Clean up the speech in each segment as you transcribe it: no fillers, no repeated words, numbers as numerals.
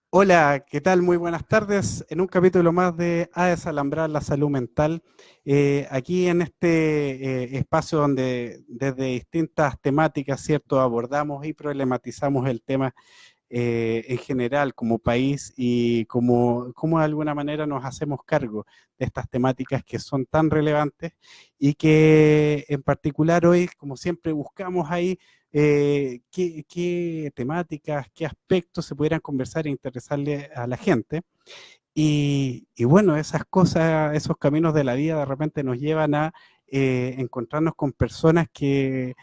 Hola, ¿qué tal? Muy buenas tardes. En un capítulo más de A Desalambrar la Salud Mental, aquí en este espacio donde desde distintas temáticas, ¿cierto?, abordamos y problematizamos el tema en general como país y como de alguna manera nos hacemos cargo de estas temáticas que son tan relevantes y que en particular hoy, como siempre, buscamos ahí qué temáticas, qué aspectos se pudieran conversar e interesarle a la gente. Y bueno, esas cosas, esos caminos de la vida de repente nos llevan a encontrarnos con personas que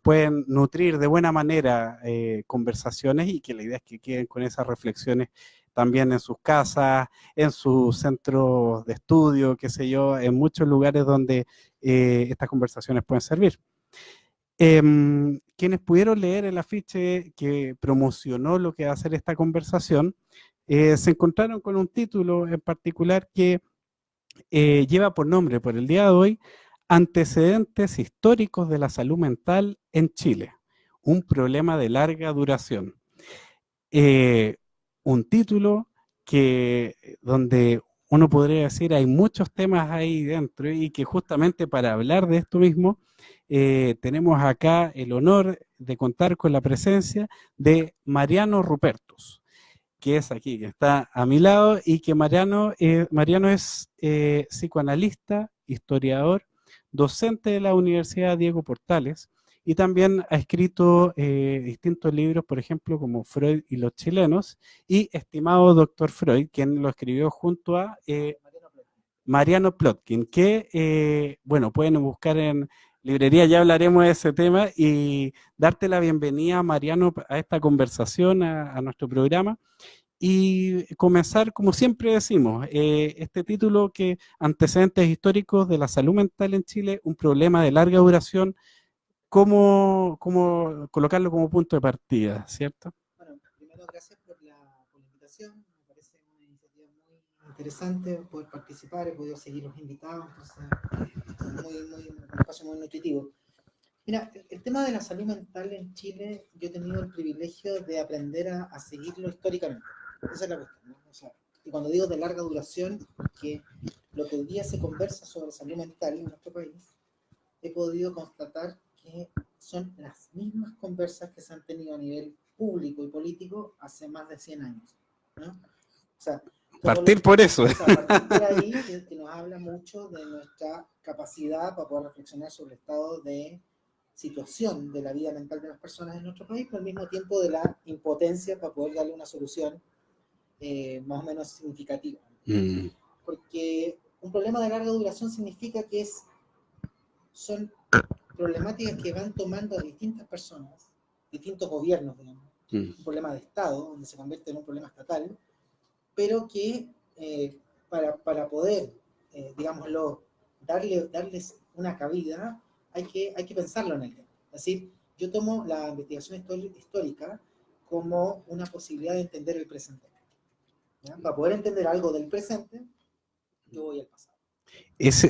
pueden nutrir de buena manera conversaciones y que la idea es que queden con esas reflexiones también en sus casas, en sus centros de estudio, qué sé yo, en muchos lugares donde estas conversaciones pueden servir. Quienes pudieron leer el afiche que promocionó lo que va a ser esta conversación, se encontraron con un título en particular que lleva por nombre por el día de hoy Antecedentes históricos de la salud mental en Chile, un problema de larga duración. Eh, un título donde uno podría decir hay muchos temas ahí dentro y que justamente para hablar de esto mismo tenemos acá el honor de contar con la presencia de Mariano Rupertus, que es aquí, que está a mi lado, y que Mariano es psicoanalista, historiador, docente de la Universidad Diego Portales, y también ha escrito distintos libros, por ejemplo, como Freud y los chilenos, y Estimado Doctor Freud, quien lo escribió junto a Mariano Plotkin, que, bueno, pueden buscar en librería, ya hablaremos de ese tema, y darte la bienvenida, Mariano, a esta conversación, a nuestro programa y comenzar, como siempre decimos, este título que antecedentes históricos de la salud mental en Chile, un problema de larga duración, cómo colocarlo como punto de partida, ¿cierto? Bueno, primero gracias por la invitación. Me parece una iniciativa muy interesante poder participar. He podido seguir los invitados, entonces un espacio muy nutritivo. Mira, el tema de la salud mental en Chile, yo he tenido el privilegio de aprender a seguirlo históricamente. Esa es la cuestión, ¿no? O sea, y cuando digo de larga duración, que lo que hoy día se conversa sobre salud mental en nuestro país, he podido constatar que son las mismas conversas que se han tenido a nivel público y político hace más de 100 años, ¿no? O sea, Partir por eso. o sea, partir por ahí, que nos habla mucho de nuestra capacidad para poder reflexionar sobre el estado de situación de la vida mental de las personas en nuestro país, pero al mismo tiempo de la impotencia para poder darle una solución más o menos significativa. Mm. Porque un problema de larga duración significa que son problemáticas que van tomando a distintas personas, distintos gobiernos, digamos, Mm. un problema de Estado, donde se convierte en un problema estatal, pero que para poder, digámoslo, darles una cabida, hay que pensarlo en el tema. Es decir, yo tomo la investigación histórica como una posibilidad de entender el presente. ¿Ya? Para poder entender algo del presente, yo voy al pasado.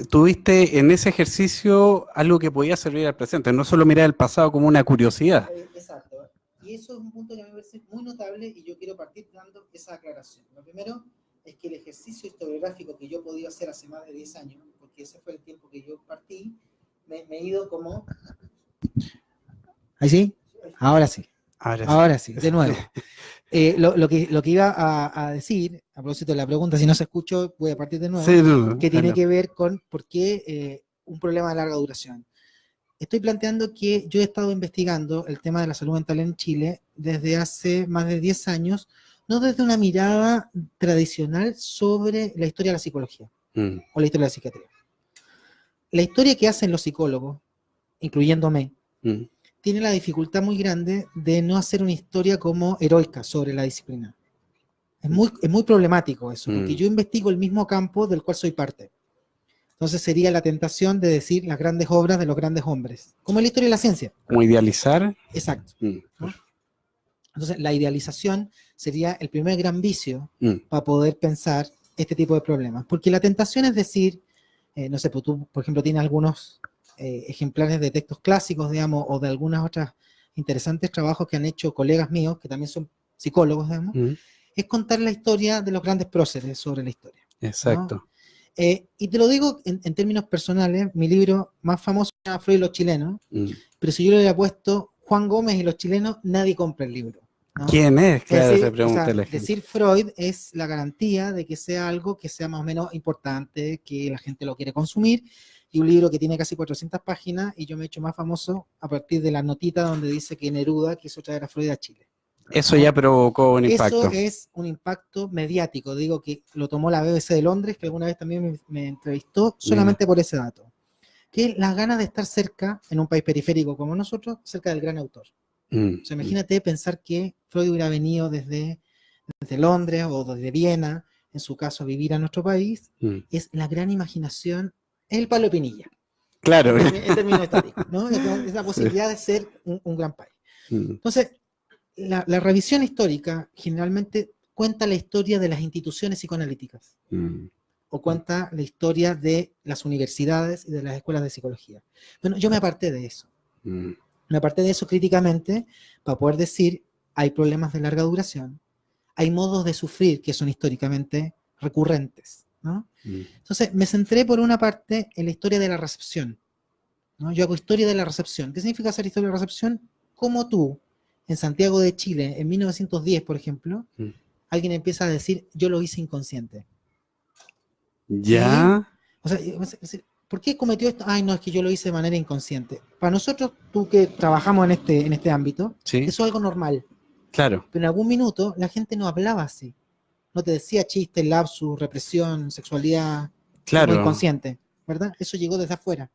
Tuviste en ese ejercicio algo que podía servir al presente, no solo mirar el pasado como una curiosidad. Exacto. Y eso es un punto que a mí me parece muy notable y yo quiero partir dando esa aclaración. Lo primero es que el ejercicio historiográfico que yo he podido hacer hace más de 10 años, porque ese fue el tiempo que yo partí, me he ido como... ¿Ahí sí? Ahora sí. Ahora sí. Ahora sí, de nuevo. Lo que iba a decir, a propósito de la pregunta, si no se escuchó, voy a partir de nuevo, Sí, no, que tiene adelante. que ver con por qué un problema de larga duración. Estoy planteando que yo he estado investigando el tema de la salud mental en Chile desde hace más de 10 años, no desde una mirada tradicional sobre la historia de la psicología o la historia de la psiquiatría. La historia que hacen los psicólogos, incluyéndome, tiene la dificultad muy grande de no hacer una historia como heroica sobre la disciplina. Es muy problemático eso, porque yo investigo el mismo campo del cual soy parte. Entonces sería la tentación de decir las grandes obras de los grandes hombres, como en la historia de la ciencia. Como idealizar. Exacto. ¿No? Entonces la idealización sería el primer gran vicio para poder pensar este tipo de problemas. Porque la tentación es decir, no sé, pues tú, por ejemplo, tienes algunos ejemplares de textos clásicos, digamos, o de algunas otras interesantes trabajos que han hecho colegas míos, que también son psicólogos, digamos, es contar la historia de los grandes próceres sobre la historia. Exacto. ¿No? Y te lo digo en términos personales, mi libro más famoso se llama Freud y los chilenos, pero si yo le hubiera puesto Juan Gómez y los chilenos, nadie compra el libro, ¿no? ¿Quién es? Claro, decir, se pregunta la gente. decir Freud es la garantía de que sea algo que sea más o menos importante, que la gente lo quiere consumir, y un libro que tiene casi 400 páginas, y yo me he hecho más famoso a partir de la notita donde dice que Neruda quiso traer a Freud a Chile. Eso ya provocó un impacto. Eso es un impacto mediático. Digo que lo tomó la BBC de Londres, que alguna vez también me entrevistó, solamente por ese dato. Que las ganas de estar cerca, en un país periférico como nosotros, cerca del gran autor. O sea, imagínate pensar que Freud hubiera venido desde Londres o desde Viena, en su caso, a vivir a nuestro país. Es la gran imaginación, es el Pablo Pinilla. Claro. En términos históricos, ¿no? Es la posibilidad de ser un gran país. Entonces, la revisión histórica generalmente cuenta la historia de las instituciones psicoanalíticas o cuenta la historia de las universidades y de las escuelas de psicología. Bueno, yo me aparté de eso. Me aparté de eso críticamente para poder decir, hay problemas de larga duración, hay modos de sufrir que son históricamente recurrentes, ¿no? Entonces, me centré por una parte en la historia de la recepción, ¿no? Yo hago historia de la recepción. ¿Qué significa hacer historia de la recepción? Como tú, en Santiago de Chile, en 1910, por ejemplo, alguien empieza a decir, yo lo hice inconsciente. ¿Ya? ¿Sí? O sea, ¿por qué cometió esto? Ay, no, es que yo lo hice de manera inconsciente. Para nosotros, tú que trabajamos en este ámbito, ¿Sí? eso es algo normal. Claro. Pero en algún minuto la gente no hablaba así. No te decía chistes, lapsus, represión, sexualidad, claro. inconsciente, ¿verdad? Eso llegó desde afuera.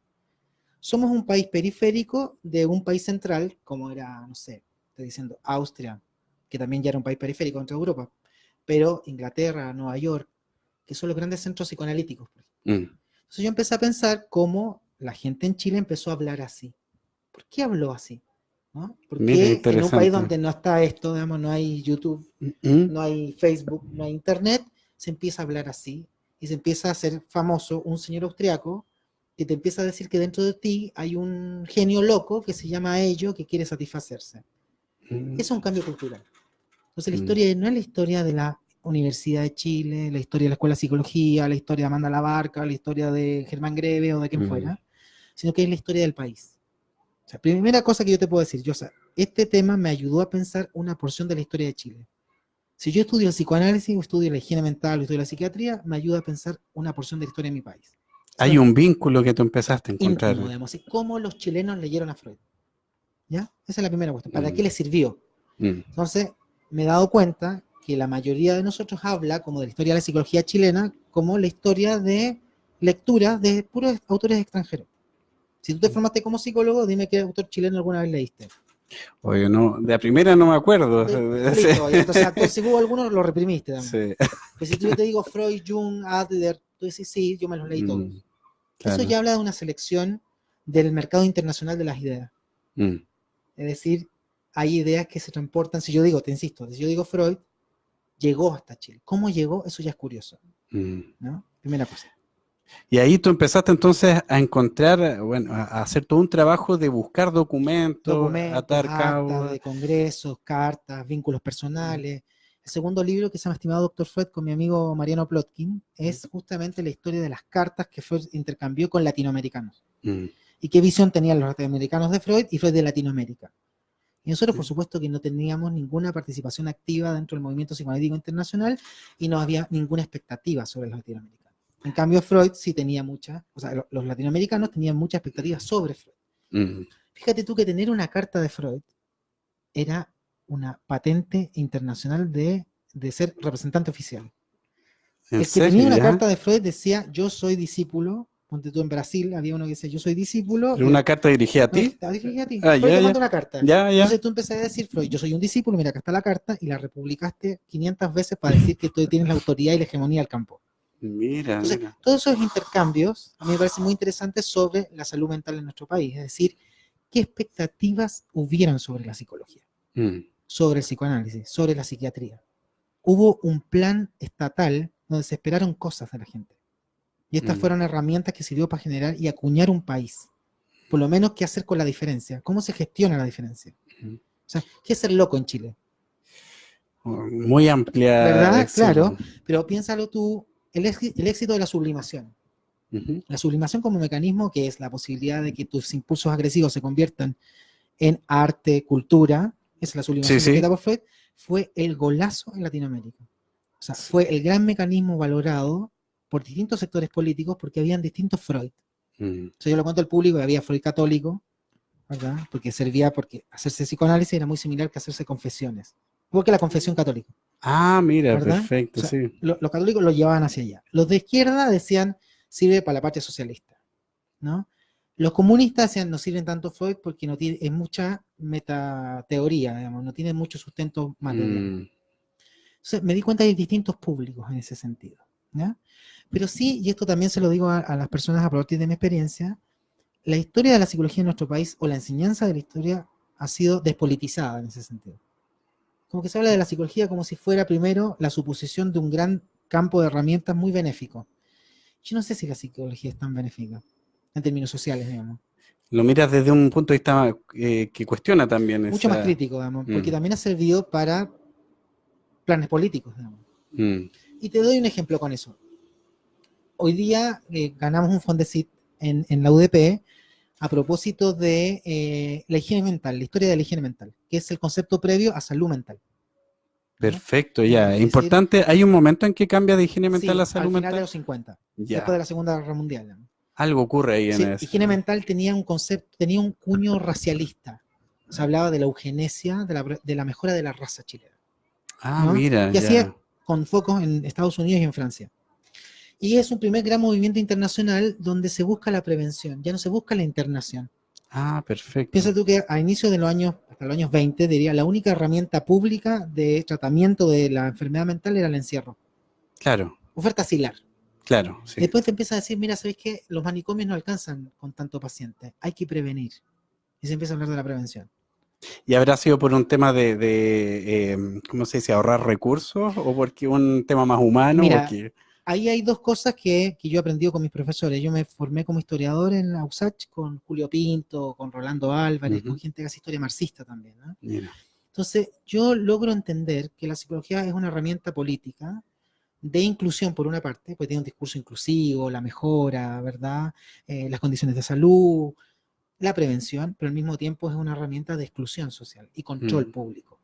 Somos un país periférico de un país central, como era, no sé, estoy diciendo Austria, que también ya era un país periférico dentro de Europa, pero Inglaterra, Nueva York, que son los grandes centros psicoanalíticos. Entonces yo empecé a pensar cómo la gente en Chile empezó a hablar así. ¿Por qué habló así? ¿No? Porque en un país donde no está esto, digamos, no hay YouTube, no hay Facebook, no hay Internet, se empieza a hablar así y se empieza a hacer famoso un señor austriaco que te empieza a decir que dentro de ti hay un genio loco que se llama ello, que quiere satisfacerse. Es un cambio cultural. Entonces la historia no es la historia de la Universidad de Chile, la historia de la Escuela de Psicología, la historia de Amanda Labarca, la historia de Germán Greve o de quien fuera, sino que es la historia del país. O sea, primera cosa que yo te puedo decir, yo, o sea, este tema me ayudó a pensar una porción de la historia de Chile. Si yo estudio el psicoanálisis, o estudio la higiene mental, o estudio la psiquiatría, me ayuda a pensar una porción de la historia de mi país. Hay un vínculo que tú empezaste a encontrar. Íntimo, digamos, cómo los chilenos leyeron a Freud. ¿Ya? Esa es la primera cuestión. ¿Para qué les sirvió? Entonces, me he dado cuenta que la mayoría de nosotros habla como de la historia de la psicología chilena, como la historia de lectura de puros autores extranjeros. Si tú te formaste como psicólogo, dime qué autor chileno alguna vez leíste. Oye, no, de la primera no me acuerdo. Listo, entonces si hubo algunos, lo reprimiste también. Sí. Pero si yo te digo Freud, Jung, Adler, tú dices, sí, yo me los leí todos. Claro. Eso ya habla de una selección del mercado internacional de las ideas. Es decir, hay ideas que se transportan. Si yo digo, te insisto, si yo digo Freud, llegó hasta Chile. ¿Cómo llegó? Eso ya es curioso, ¿no? Primera cosa. Y ahí tú empezaste entonces a encontrar, bueno, a hacer todo un trabajo de buscar documentos, atar cabos. Actas de congresos, cartas, vínculos personales. El segundo libro, que se llama Estimado Dr. Freud, con mi amigo Mariano Plotkin, es justamente la historia de las cartas que Freud intercambió con latinoamericanos. Y qué visión tenían los latinoamericanos de Freud y Freud de Latinoamérica. Y nosotros, por supuesto, que no teníamos ninguna participación activa dentro del movimiento psicoanalítico internacional y no había ninguna expectativa sobre los latinoamericanos. En cambio, Freud sí tenía mucha, o sea, los latinoamericanos tenían mucha expectativa sobre Freud. Fíjate tú que tener una carta de Freud era una patente internacional de ser representante oficial. El que tenía una carta de Freud decía, yo soy discípulo. Ponte tú en Brasil, había uno que decía, yo soy discípulo. ¿Era una carta dirigida a ti? No, dirigida a ti. Freud te manda una carta. Ya. Entonces tú empezás a decir, Freud, yo soy un discípulo, mira, acá está la carta, y la republicaste 500 veces para decir que tú tienes la autoridad y la hegemonía del campo. Entonces, todos esos intercambios a mí me parecen muy interesantes sobre la salud mental en nuestro país. Es decir, ¿qué expectativas hubieron sobre la psicología? Sobre el psicoanálisis, sobre la psiquiatría. Hubo un plan estatal donde se esperaron cosas de la gente. Y estas fueron herramientas que sirvió para generar y acuñar un país. Por lo menos, ¿qué hacer con la diferencia? ¿Cómo se gestiona la diferencia? O sea, ¿qué es ser loco en Chile? muy amplia. ¿Verdad? Excel. Claro, pero piénsalo tú, el éxito de la sublimación. Ujú. La sublimación como mecanismo, que es la posibilidad de que tus impulsos agresivos se conviertan en arte, cultura, esa es la Sí, sublimación sí. descrita por Freud, fue el golazo en Latinoamérica. O sea, fue el gran mecanismo valorado por distintos sectores políticos porque habían distintos Freud. Mm. O sea, yo lo cuento al público, había Freud católico, ¿verdad? Porque servía, porque hacerse psicoanálisis era muy similar que hacerse confesiones. Igual que la confesión católica, Ah, mira, ¿verdad? perfecto, O sea, sí. los católicos lo llevaban hacia allá. Los de izquierda decían, sirve para la patria socialista, ¿no? Los comunistas decían, no sirven tanto Freud porque no tiene, es mucha metateoría, digamos, no tiene mucho sustento material. Mm. Entonces, me di cuenta que hay distintos públicos en ese sentido, ¿ya? Pero sí, y esto también se lo digo a las personas a partir de mi experiencia, la historia de la psicología en nuestro país o la enseñanza de la historia ha sido despolitizada en ese sentido. Como que se habla de la psicología como si fuera primero la suposición de un gran campo de herramientas muy benéfico. Yo no sé si la psicología es tan benéfica en términos sociales, digamos. Lo miras desde un punto de vista que cuestiona también Mucho más esa. crítico, digamos, porque Mm, también ha servido para planes políticos, digamos. mm. Y te doy un ejemplo con eso. Hoy día ganamos un Fondesit en la UDP a propósito de la higiene mental, la historia de la higiene mental, que es el concepto previo a salud mental, ¿no? Perfecto, ya. Es decir, Importante, hay un momento en que cambia de higiene mental a sí, al salud final de mental. los 50, después de Ya. la Segunda Guerra Mundial, ¿no? Algo ocurre ahí en Sí, eso. higiene mental tenía un concepto, tenía un cuño racialista. Se hablaba de la eugenesia, de la mejora de la raza chilena, Ah, ¿no? mira, Y hacía ya. con focos en Estados Unidos y en Francia. Y es un primer gran movimiento internacional donde se busca la prevención, ya no se busca la internación. Ah, Piensa perfecto. tú que a inicios de los años, hasta los años 20, diría, la única herramienta pública de tratamiento de la enfermedad mental era el encierro. Claro, Oferta asilar. claro, sí. Después te empieza a decir, mira, ¿sabéis qué? Los manicomios no alcanzan con tanto paciente, hay que prevenir. Y se empieza a hablar de la prevención. ¿Y habrá sido por un tema de ¿cómo se dice? Ahorrar recursos o porque un tema más humano? Mira, Porque. ahí hay dos cosas que yo he aprendido con mis profesores. Yo me formé como historiador en la USACH con Julio Pinto, con Rolando Álvarez, con gente que hace historia marxista también, ¿no? Mira. Entonces, yo logro entender que la psicología es una herramienta política de inclusión por una parte, porque tiene un discurso inclusivo, la mejora, ¿verdad? Las condiciones de salud, la prevención, pero al mismo tiempo es una herramienta de exclusión social y control público.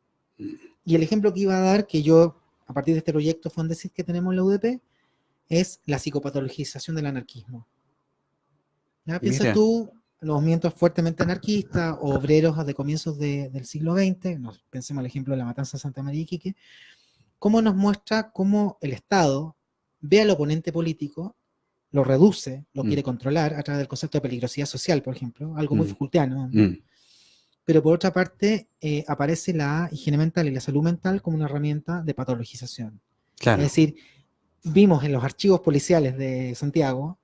Y el ejemplo que iba a dar, que yo, a partir de este proyecto Fondesit que tenemos en la UDP, es la psicopatologización del anarquismo. ¿Ya? Piensa Mira. tú, los movimientos fuertemente anarquistas, o obreros de comienzos del siglo XX, pensemos el ejemplo de la matanza de Santa María y Iquique, cómo nos muestra cómo el Estado ve al oponente político, lo reduce, lo quiere controlar a través del concepto de peligrosidad social, por ejemplo, algo muy Foucaultiano. Pero por otra parte, aparece la higiene mental y la salud mental como una herramienta de patologización. Claro. Es decir, vimos en los archivos policiales de Santiago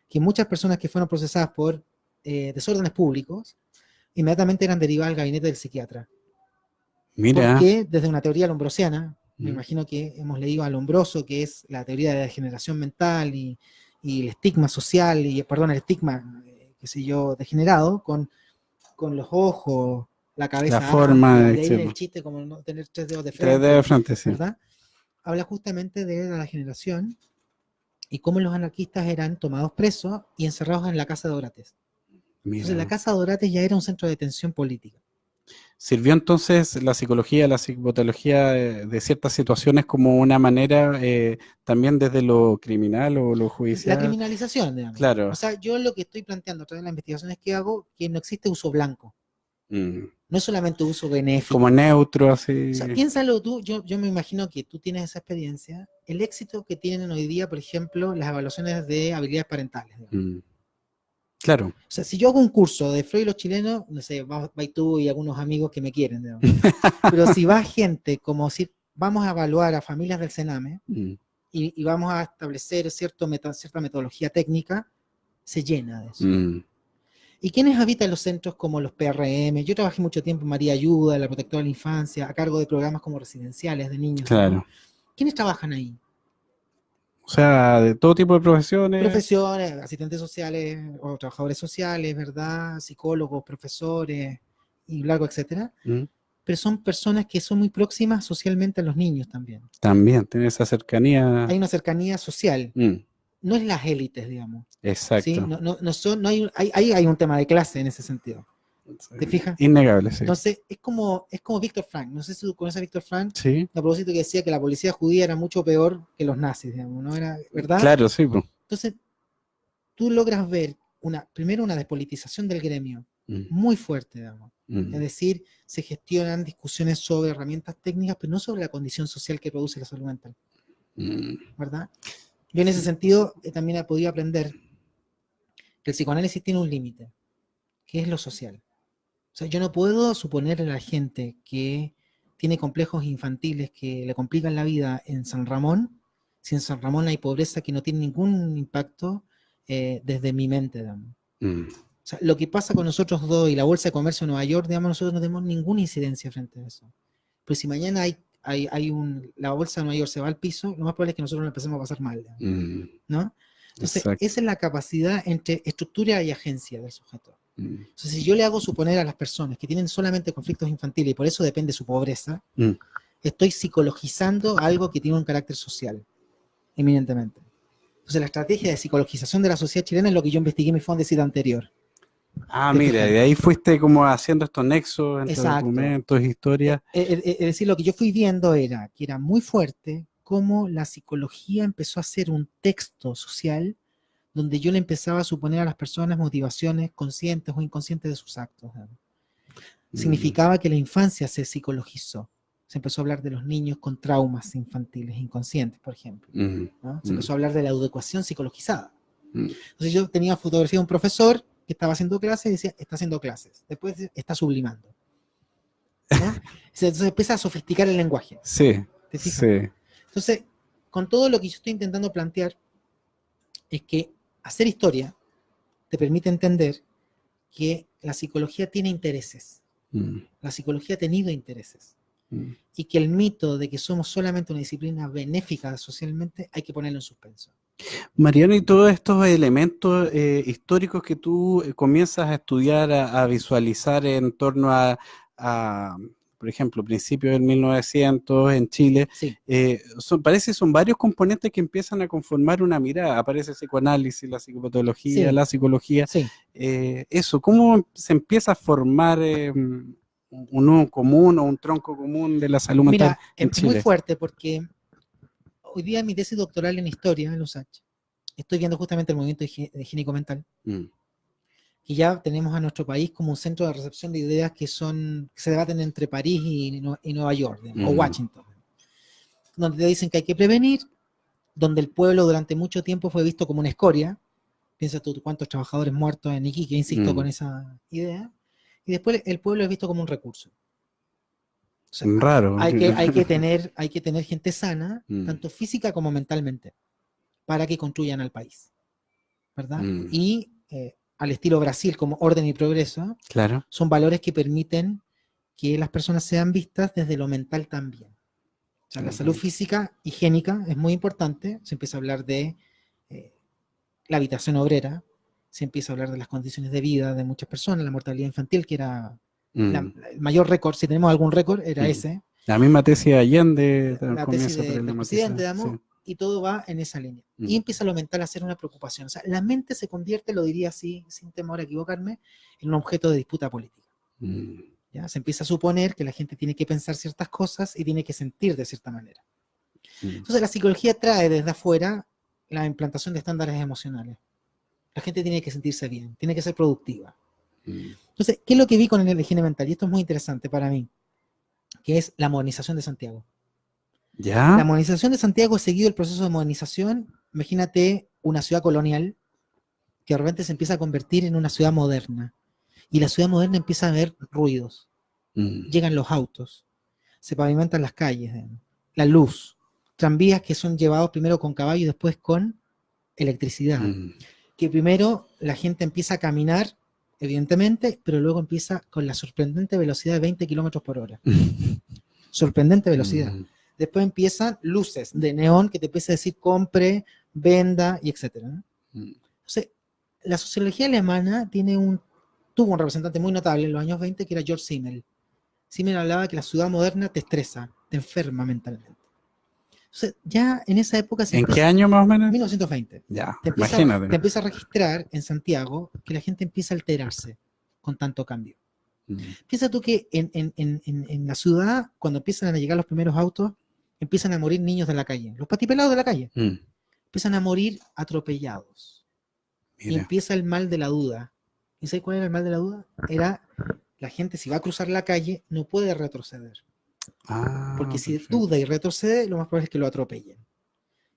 que muchas personas que fueron procesadas por desórdenes públicos inmediatamente eran derivadas al gabinete del psiquiatra. Mira. Porque desde una teoría lombrosiana, me imagino que hemos leído a Lombroso, que es la teoría de la degeneración mental y el estigma social, el estigma, qué sé yo, degenerado, con los ojos, la cabeza La forma, amplia, de ahí viene el etcétera. chiste como no tener 3 dedos de 3 frente, dedos de frente, sí. ¿verdad? Habla justamente de la degeneración y cómo los anarquistas eran tomados presos y encerrados en la casa de Orates. Entonces la Mira. casa de Orates ya era un centro de detención política. ¿Sirvió entonces la psicología, la psicopatología de ciertas situaciones como una manera también desde lo criminal o lo La judicial? criminalización, digamos. Claro. O sea, yo lo que estoy planteando a través de las investigaciones que hago, que no existe uso blanco. No es solamente uso benéfico. Como neutro, así. O sea, piénsalo tú, yo me imagino que tú tienes esa experiencia, el éxito que tienen hoy día, por ejemplo, las evaluaciones de habilidades parentales. Claro. O sea, si yo hago un curso de Freud y los chilenos, no sé, vas tú y algunos amigos que me quieren, digamos. Pero si va gente como si vamos a evaluar a familias del Sename y vamos a establecer cierta metodología técnica, se llena de eso. ¿Y quiénes habitan los centros como los PRM? Yo trabajé mucho tiempo en María Ayuda, la Protectora de la Infancia, a cargo de programas como residenciales de niños. Claro. ¿No? ¿Quiénes trabajan ahí? O sea, de todo tipo de profesiones. Profesiones, asistentes sociales o trabajadores sociales, ¿verdad? Psicólogos, profesores y largo, etcétera. pero son personas que son muy próximas socialmente a los niños también. También tiene esa cercanía. Hay una cercanía social, no es las élites, digamos. Exacto. ¿Sí? No hay un tema de clase en ese sentido. ¿Te fijas? Innegable, sí. Entonces, es como Víctor Frank. No sé si tú conoces a Víctor Frank. Sí. A propósito que decía que la policía judía era mucho peor que los nazis, digamos, ¿no? Era, ¿verdad? Claro, sí. Pues. Entonces, tú logras ver primero una despolitización del gremio muy fuerte, digamos. Es decir, se gestionan discusiones sobre herramientas técnicas, pero no sobre la condición social que produce la salud mental. ¿Verdad? Yo en ese sentido también he podido aprender que el psicoanálisis tiene un límite, que es lo social. O sea, yo no puedo suponer a la gente que tiene complejos infantiles que le complican la vida en San Ramón, si en San Ramón hay pobreza que no tiene ningún impacto desde mi mente, digamos. O sea, lo que pasa con nosotros dos y la Bolsa de Comercio de Nueva York, digamos, nosotros no tenemos ninguna incidencia frente a eso. Pero si mañana la Bolsa de Nueva York se va al piso, lo más probable es que nosotros lo empecemos a pasar mal, ¿no? Entonces, exacto, esa es la capacidad entre estructura y agencia del sujeto. Entonces, si yo le hago suponer a las personas que tienen solamente conflictos infantiles y por eso depende su pobreza, estoy psicologizando algo que tiene un carácter social, eminentemente. Entonces, la estrategia de psicologización de la sociedad chilena es lo que yo investigué en mi Fondecita anterior. Mira, de ahí fuiste como haciendo estos nexos entre documentos, historias. Es decir, lo que yo fui viendo era que era muy fuerte cómo la psicología empezó a ser un texto social donde yo le empezaba a suponer a las personas motivaciones conscientes o inconscientes de sus actos. Significaba que la infancia se psicologizó. Se empezó a hablar de los niños con traumas infantiles inconscientes, por ejemplo. ¿No? Se empezó a hablar de la educación psicologizada. Entonces yo tenía fotografía de un profesor que estaba haciendo clases y decía, está haciendo clases. Después está sublimando. ¿No? Entonces empieza a sofisticar el lenguaje. Sí, ¿Te fijas? sí. Entonces, con todo lo que yo estoy intentando plantear, es que hacer historia te permite entender que la psicología tiene intereses. La psicología ha tenido intereses. Y que el mito de que somos solamente una disciplina benéfica socialmente hay que ponerlo en suspenso. Mariano, y todos estos elementos históricos que tú comienzas a estudiar, a visualizar en torno a, por ejemplo, principios del 1900 en Chile, sí, parece que son varios componentes que empiezan a conformar una mirada. Aparece el psicoanálisis, la psicopatología, sí, la psicología. Sí. Eso, ¿cómo se empieza a formar un nudo común o un tronco común de la salud mental en Chile? Es muy fuerte porque hoy día en mi tesis doctoral en historia en USACH estoy viendo justamente el movimiento higiénico-mental, que ya tenemos a nuestro país como un centro de recepción de ideas que se debaten entre París y Nueva York, o Washington, donde te dicen que hay que prevenir, donde el pueblo durante mucho tiempo fue visto como una escoria. Piensa tú cuántos trabajadores muertos en Iquique, insisto con esa idea, y después el pueblo es visto como un recurso. O sea, raro. Hay que tener gente sana, tanto física como mentalmente, para que construyan al país, ¿verdad? Y al estilo Brasil, como orden y progreso, claro, son valores que permiten que las personas sean vistas desde lo mental también. O sea, la salud física, higiénica, es muy importante. Se empieza a hablar de la habitación obrera, se empieza a hablar de las condiciones de vida de muchas personas, la mortalidad infantil, que era el mayor récord, si tenemos algún récord, era ese. La misma tesis de Allende. La tesis del presidente, digamos, y todo va en esa línea. Y empieza lo mental a ser una preocupación. O sea, la mente se convierte, lo diría así, sin temor a equivocarme, en un objeto de disputa política. ¿Ya? Se empieza a suponer que la gente tiene que pensar ciertas cosas y tiene que sentir de cierta manera. Entonces la psicología trae desde afuera la implantación de estándares emocionales. La gente tiene que sentirse bien, tiene que ser productiva. Entonces, ¿qué es lo que vi con el higiene mental? Y esto es muy interesante para mí, que es la modernización de Santiago. ¿Ya? La modernización de Santiago es seguido el proceso de modernización. Imagínate una ciudad colonial que de repente se empieza a convertir en una ciudad moderna. Y la ciudad moderna empieza a haber ruidos. Llegan los autos, se pavimentan las calles, la luz, tranvías que son llevados primero con caballo y después con electricidad. Que primero la gente empieza a caminar, evidentemente, pero luego empieza con la sorprendente velocidad de 20 kilómetros por hora. Sorprendente velocidad. Después empiezan luces de neón que te empieza a decir compre, venda y etcétera. Entonces, la sociología alemana tuvo un representante muy notable en los años 20 que era George Simmel. Simmel hablaba que la ciudad moderna te estresa, te enferma mentalmente. Entonces, ya en esa época ¿En qué año más o menos? 1920. Ya, Te imagínate. empieza a registrar en Santiago que la gente empieza a alterarse con tanto cambio. Piensa tú que en la ciudad, cuando empiezan a llegar los primeros autos, empiezan a morir niños de la calle, los patipelados de la calle, empiezan a morir atropellados. Y Mira. empieza el mal de la duda. ¿Y sabes cuál era el mal de la duda? Era la gente, si va a cruzar la calle, no puede retroceder. Porque si Perfecto. duda y retrocede, lo más probable es que lo atropellen.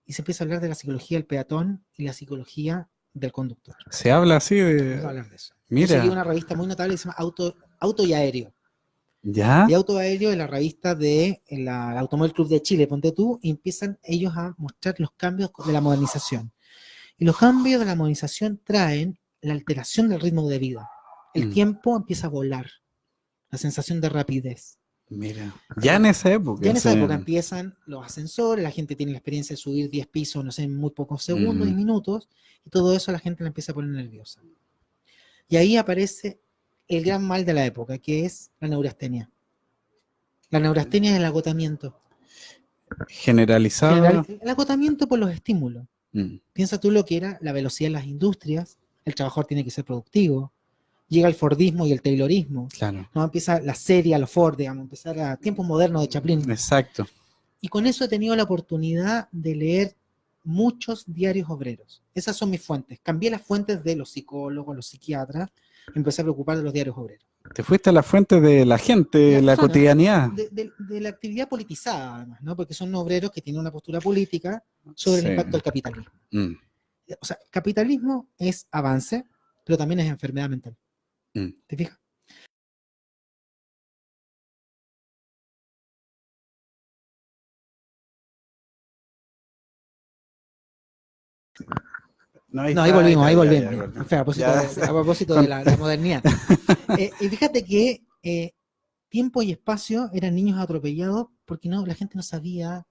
Y se empieza a hablar de la psicología del peatón y la psicología del conductor. Se habla así Vamos a de... hablar de eso. Mira. Yo seguí una revista muy notable que se llama Auto y Aéreo. ¿Ya? Y Auto Aéreo es la revista de la Automóvil Club de Chile, ponte tú, y empiezan ellos a mostrar los cambios de la modernización. Y los cambios de la modernización traen la alteración del ritmo de vida. El tiempo empieza a volar, la sensación de rapidez. Mira, ya en esa época. Ya en esa época empiezan los ascensores, la gente tiene la experiencia de subir 10 pisos, no sé, en muy pocos segundos y minutos, y todo eso a la gente la empieza a poner nerviosa. Y ahí aparece el gran mal de la época, que es la neurastenia. La neurastenia es el agotamiento. Generalizado. El agotamiento por los estímulos. Piensa tú lo que era la velocidad en las industrias, el trabajador tiene que ser productivo, llega el Fordismo y el Taylorismo. Claro. ¿No? Empieza la serie a los Ford, digamos, empezar a tiempos modernos de Chaplin. Exacto. Y con eso he tenido la oportunidad de leer muchos diarios obreros. Esas son mis fuentes. Cambié las fuentes de los psicólogos, los psiquiatras, empecé a preocupar de los diarios obreros. Te fuiste a la fuente de la gente, la cotidianidad. De la actividad politizada, además, ¿no? Porque son obreros que tienen una postura política sobre el impacto del capitalismo. O sea, capitalismo es avance, pero también es enfermedad mental. ¿Te fijas? No, ahí volvimos. A propósito de la modernidad. Y fíjate que tiempo y espacio eran niños atropellados porque la gente no sabía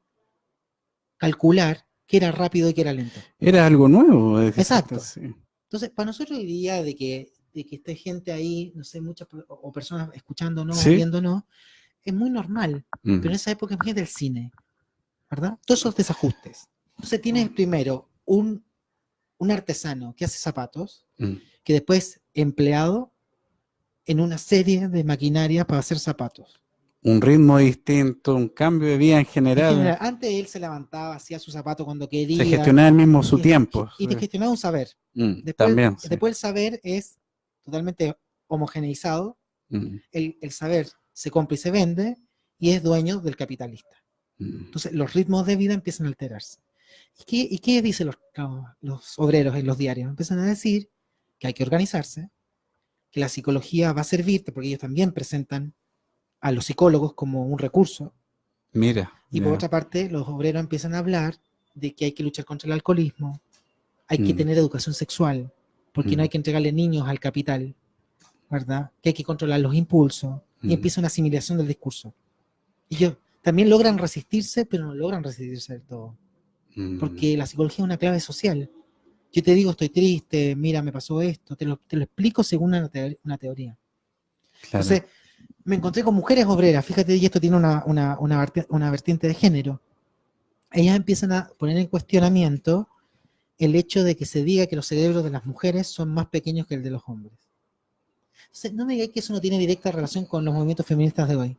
calcular qué era rápido y qué era lento. Era algo nuevo. Exacto. Sí. Entonces, para nosotros hoy día de que esté gente ahí, no sé, muchas o personas escuchándonos, ¿sí? Viéndonos, es muy normal. Pero en esa época, imagínate el cine, ¿verdad? Todos esos desajustes. Entonces tienes primero un artesano que hace zapatos, que después empleado en una serie de maquinaria para hacer zapatos. Un ritmo distinto, un cambio de vida en general. Antes él se levantaba, hacía su zapato cuando quería. Se gestionaba él mismo su tiempo. Y te gestionaba un saber. También. Después el saber es totalmente homogeneizado. El saber se compra y se vende y es dueño del capitalista. Entonces los ritmos de vida empiezan a alterarse. ¿Y qué dicen los obreros en los diarios? Empiezan a decir que hay que organizarse, que la psicología va a servirte, porque ellos también presentan a los psicólogos como un recurso. Mira. Y por otra parte, los obreros empiezan a hablar de que hay que luchar contra el alcoholismo, hay que tener educación sexual, porque no hay que entregarle niños al capital, ¿verdad? Que hay que controlar los impulsos, y empieza una asimilación del discurso. Y ellos también logran resistirse, pero no logran resistirse del todo. Porque la psicología es una clave social. Yo te digo, estoy triste, mira, me pasó esto, te lo explico según una teoría. Claro. Entonces, me encontré con mujeres obreras, fíjate, y esto tiene una vertiente de género. Ellas empiezan a poner en cuestionamiento el hecho de que se diga que los cerebros de las mujeres son más pequeños que el de los hombres. Entonces, no me digáis que eso no tiene directa relación con los movimientos feministas de hoy.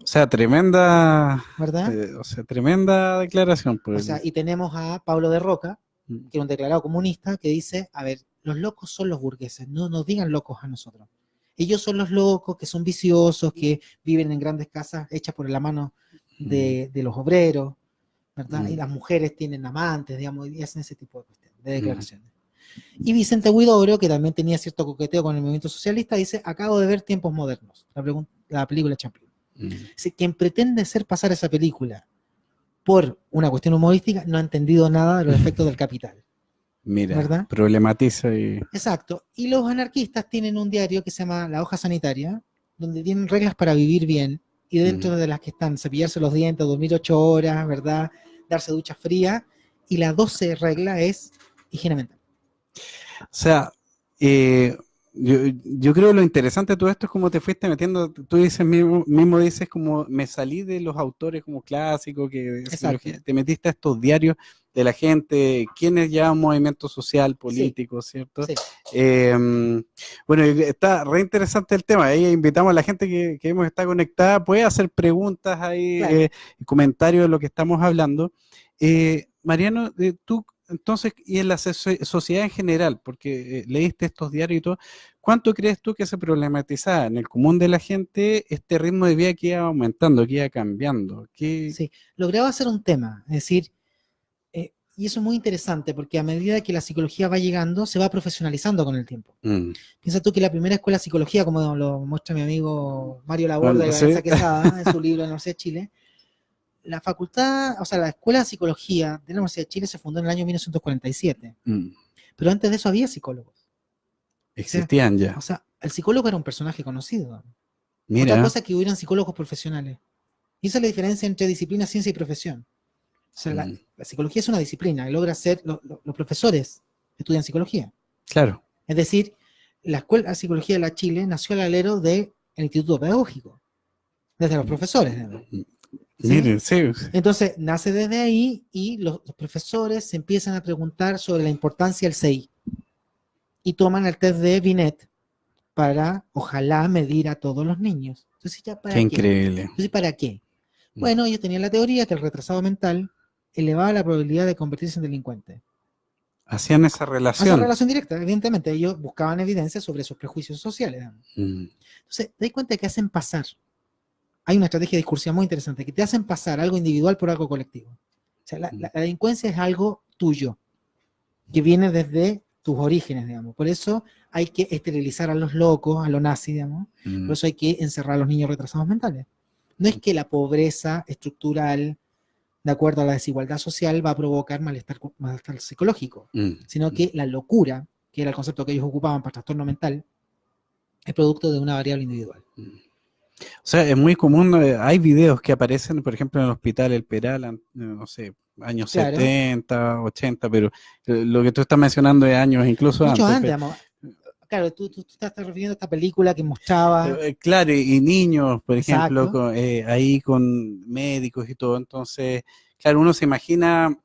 O sea, tremenda, ¿verdad? Tremenda declaración. Pues. O sea, y tenemos a Pablo de Roca, que es un declarado comunista, que dice, a ver, los locos son los burgueses, no nos digan locos a nosotros. Ellos son los locos, que son viciosos, que viven en grandes casas hechas por la mano de los obreros, ¿verdad? Y las mujeres tienen amantes, digamos, y hacen ese tipo de cuestiones, de declaraciones. Y Vicente Huidobro, que también tenía cierto coqueteo con el movimiento socialista, dice, acabo de ver Tiempos Modernos, la película Chaplin. Quien pretende hacer pasar esa película por una cuestión humorística no ha entendido nada de los efectos del capital. Mira, ¿verdad? Problematiza y... Exacto. Y los anarquistas tienen un diario que se llama La Hoja Sanitaria, donde tienen reglas para vivir bien, y dentro de las que están cepillarse los dientes, dormir 8 horas, ¿verdad? Darse duchas frías, y la 12 regla es higiene mental. O sea, yo creo lo interesante de todo esto es cómo te fuiste metiendo, tú dices mismo dices como me salí de los autores como clásicos, que de Exacto. psicología, te metiste a estos diarios de la gente, quienes ya un movimiento social, Sí, político, ¿cierto? sí, Bueno, y está re interesante el tema, ahí invitamos a la gente que hemos estado conectada, puede hacer preguntas ahí, claro. comentarios de lo que estamos hablando. Mariano, tú entonces, y en la sociedad en general, porque leíste estos diarios y todo, ¿cuánto crees tú que se problematizaba en el común de la gente este ritmo de vida que iba aumentando, que iba cambiando? Que, Sí, lograba hacer un tema, es decir, y eso es muy interesante porque a medida que la psicología va llegando, se va profesionalizando con el tiempo. mm, Piensa tú que la primera escuela de psicología, como lo muestra mi amigo Mario Laborda bueno, y sí, Vanessa Quesada en su libro de la Universidad de Chile, la facultad, o sea, la escuela de psicología de la Universidad de Chile se fundó en el año 1947, mm, pero antes de eso había psicólogos. existían O ya. sea, el psicólogo era un personaje conocido. Otra Mira, cosa es que hubieran psicólogos profesionales. Y esa es la diferencia entre disciplina, ciencia y profesión. O sea, mm, la psicología es una disciplina, y logra ser, los profesores estudian psicología. claro. Es decir, la Escuela de Psicología de la Chile nació al alero del Instituto Pedagógico, desde los profesores, Mm, ¿sí? miren, sí, Entonces, nace desde ahí y los profesores se empiezan a preguntar sobre la importancia del CI y toman el test de Binet para, ojalá, medir a todos los niños. Entonces, ¿ya qué para qué? increíble. Entonces, ¿para qué? Mm. Bueno, ellos tenían la teoría que el retrasado mental elevaba la probabilidad de convertirse en delincuente. Hacían esa Hace relación. relación directa, evidentemente, ellos buscaban evidencia sobre sus prejuicios sociales. Mm, Entonces, te das cuenta que hacen pasar, hay una estrategia discursiva muy interesante, que te hacen pasar algo individual por algo colectivo. O sea, mm, la delincuencia es algo tuyo, que viene desde tus orígenes, digamos. Por eso hay que esterilizar a los locos, a los nazis, digamos. Por mm, eso hay que encerrar a los niños retrasados mentales. No es que la pobreza estructural, de acuerdo a la desigualdad social, va a provocar malestar psicológico, mm, sino mm. que la locura, que era el concepto que ellos ocupaban para trastorno mental, es producto de una variable individual. O sea, es muy común, hay videos que aparecen, por ejemplo, en el hospital El Peral, no sé, años Claro, 70, 80, pero lo que tú estás mencionando es años incluso mucho antes. antes, digamos. Claro, tú te estás refiriendo a esta película que mostraba, Claro, y niños, por ejemplo, exacto, ahí con médicos y todo, entonces, claro, uno se imagina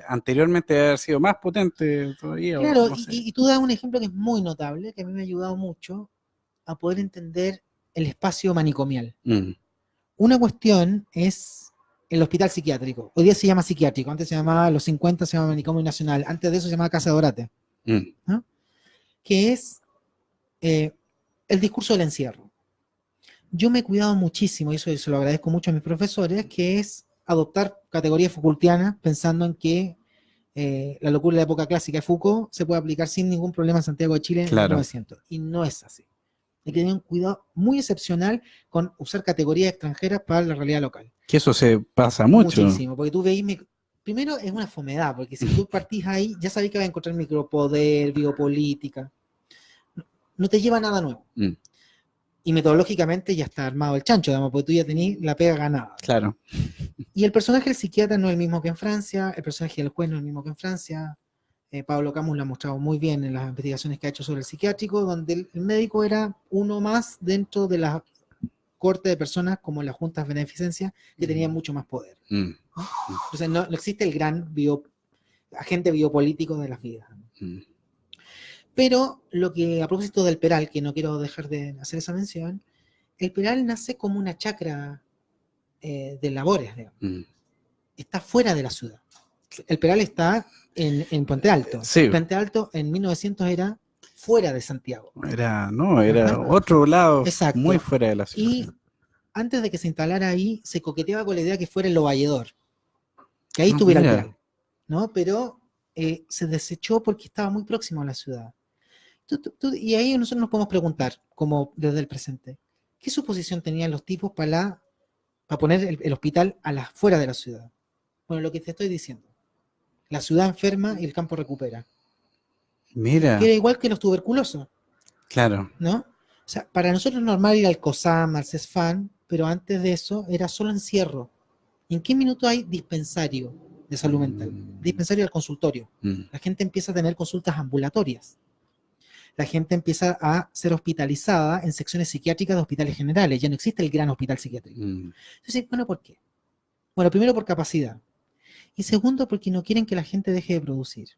anteriormente haber sido más potente todavía, o claro, no sé. y tú das un ejemplo que es muy notable, que a mí me ha ayudado mucho a poder entender el espacio manicomial. Mm, Una cuestión es el hospital psiquiátrico. Hoy día se llama psiquiátrico, antes se llamaba, los 50 se llamaba manicomio nacional, antes de eso se llamaba Casa de Orate, mm, ¿no? Que es eh, el discurso del encierro. Yo me he cuidado muchísimo, y eso se lo agradezco mucho a mis profesores, que es adoptar categorías Foucaultianas pensando en que la locura de la época clásica de Foucault se puede aplicar sin ningún problema en Santiago de Chile en claro, 1900. Y no es así. Hay que tener un cuidado muy excepcional con usar categorías extranjeras para la realidad local. que eso se pasa mucho. Muchísimo, porque tú veis, primero es una fomedad, porque si tú partís ahí, ya sabéis que vas a encontrar micropoder, biopolítica, no te lleva a nada nuevo. Mm, Y metodológicamente ya está armado el chancho, digamos, porque tú ya tenés la pega ganada. claro. Y el personaje del psiquiatra no es el mismo que en Francia, el personaje del juez no es el mismo que en Francia. Pablo Camus lo ha mostrado muy bien en las investigaciones que ha hecho sobre el psiquiátrico, donde el médico era uno más dentro de la corte de personas como las juntas de beneficencia que tenían mucho más poder. Mm, ¿No? Entonces no existe el gran agente biopolítico de las vidas. mm. Pero lo que, a propósito del Peral, que no quiero dejar de hacer esa mención, el Peral nace como una chacra de labores, digamos. Mm. Está fuera de la ciudad. El Peral está en Puente Alto. Sí, Puente Alto en 1900 era fuera de Santiago. era Ajá, otro lado muy exacto. fuera de la ciudad. Y antes de que se instalara ahí, se coqueteaba con la idea que fuera el Valledor, que ahí Ah, estuviera el mira, Peral, ¿no? Pero se desechó porque estaba muy próximo a la ciudad. Y ahí nosotros nos podemos preguntar, como desde el presente, ¿qué suposición tenían los tipos para poner el hospital a las fuera de la ciudad? Bueno, lo que te estoy diciendo. La ciudad enferma y el campo recupera. Que mira, era igual que los tuberculosos, claro. ¿no? O sea, para nosotros es normal ir al COSAM, al CESFAN, pero antes de eso era solo encierro. ¿En qué minuto hay dispensario de salud mental? Dispensario al consultorio. Mm, La gente empieza a tener consultas ambulatorias. la gente empieza a ser hospitalizada en secciones psiquiátricas de hospitales generales. Ya no existe el gran hospital psiquiátrico. Entonces, bueno, ¿por qué? Bueno, primero por capacidad. Y segundo, porque no quieren que la gente deje de producir.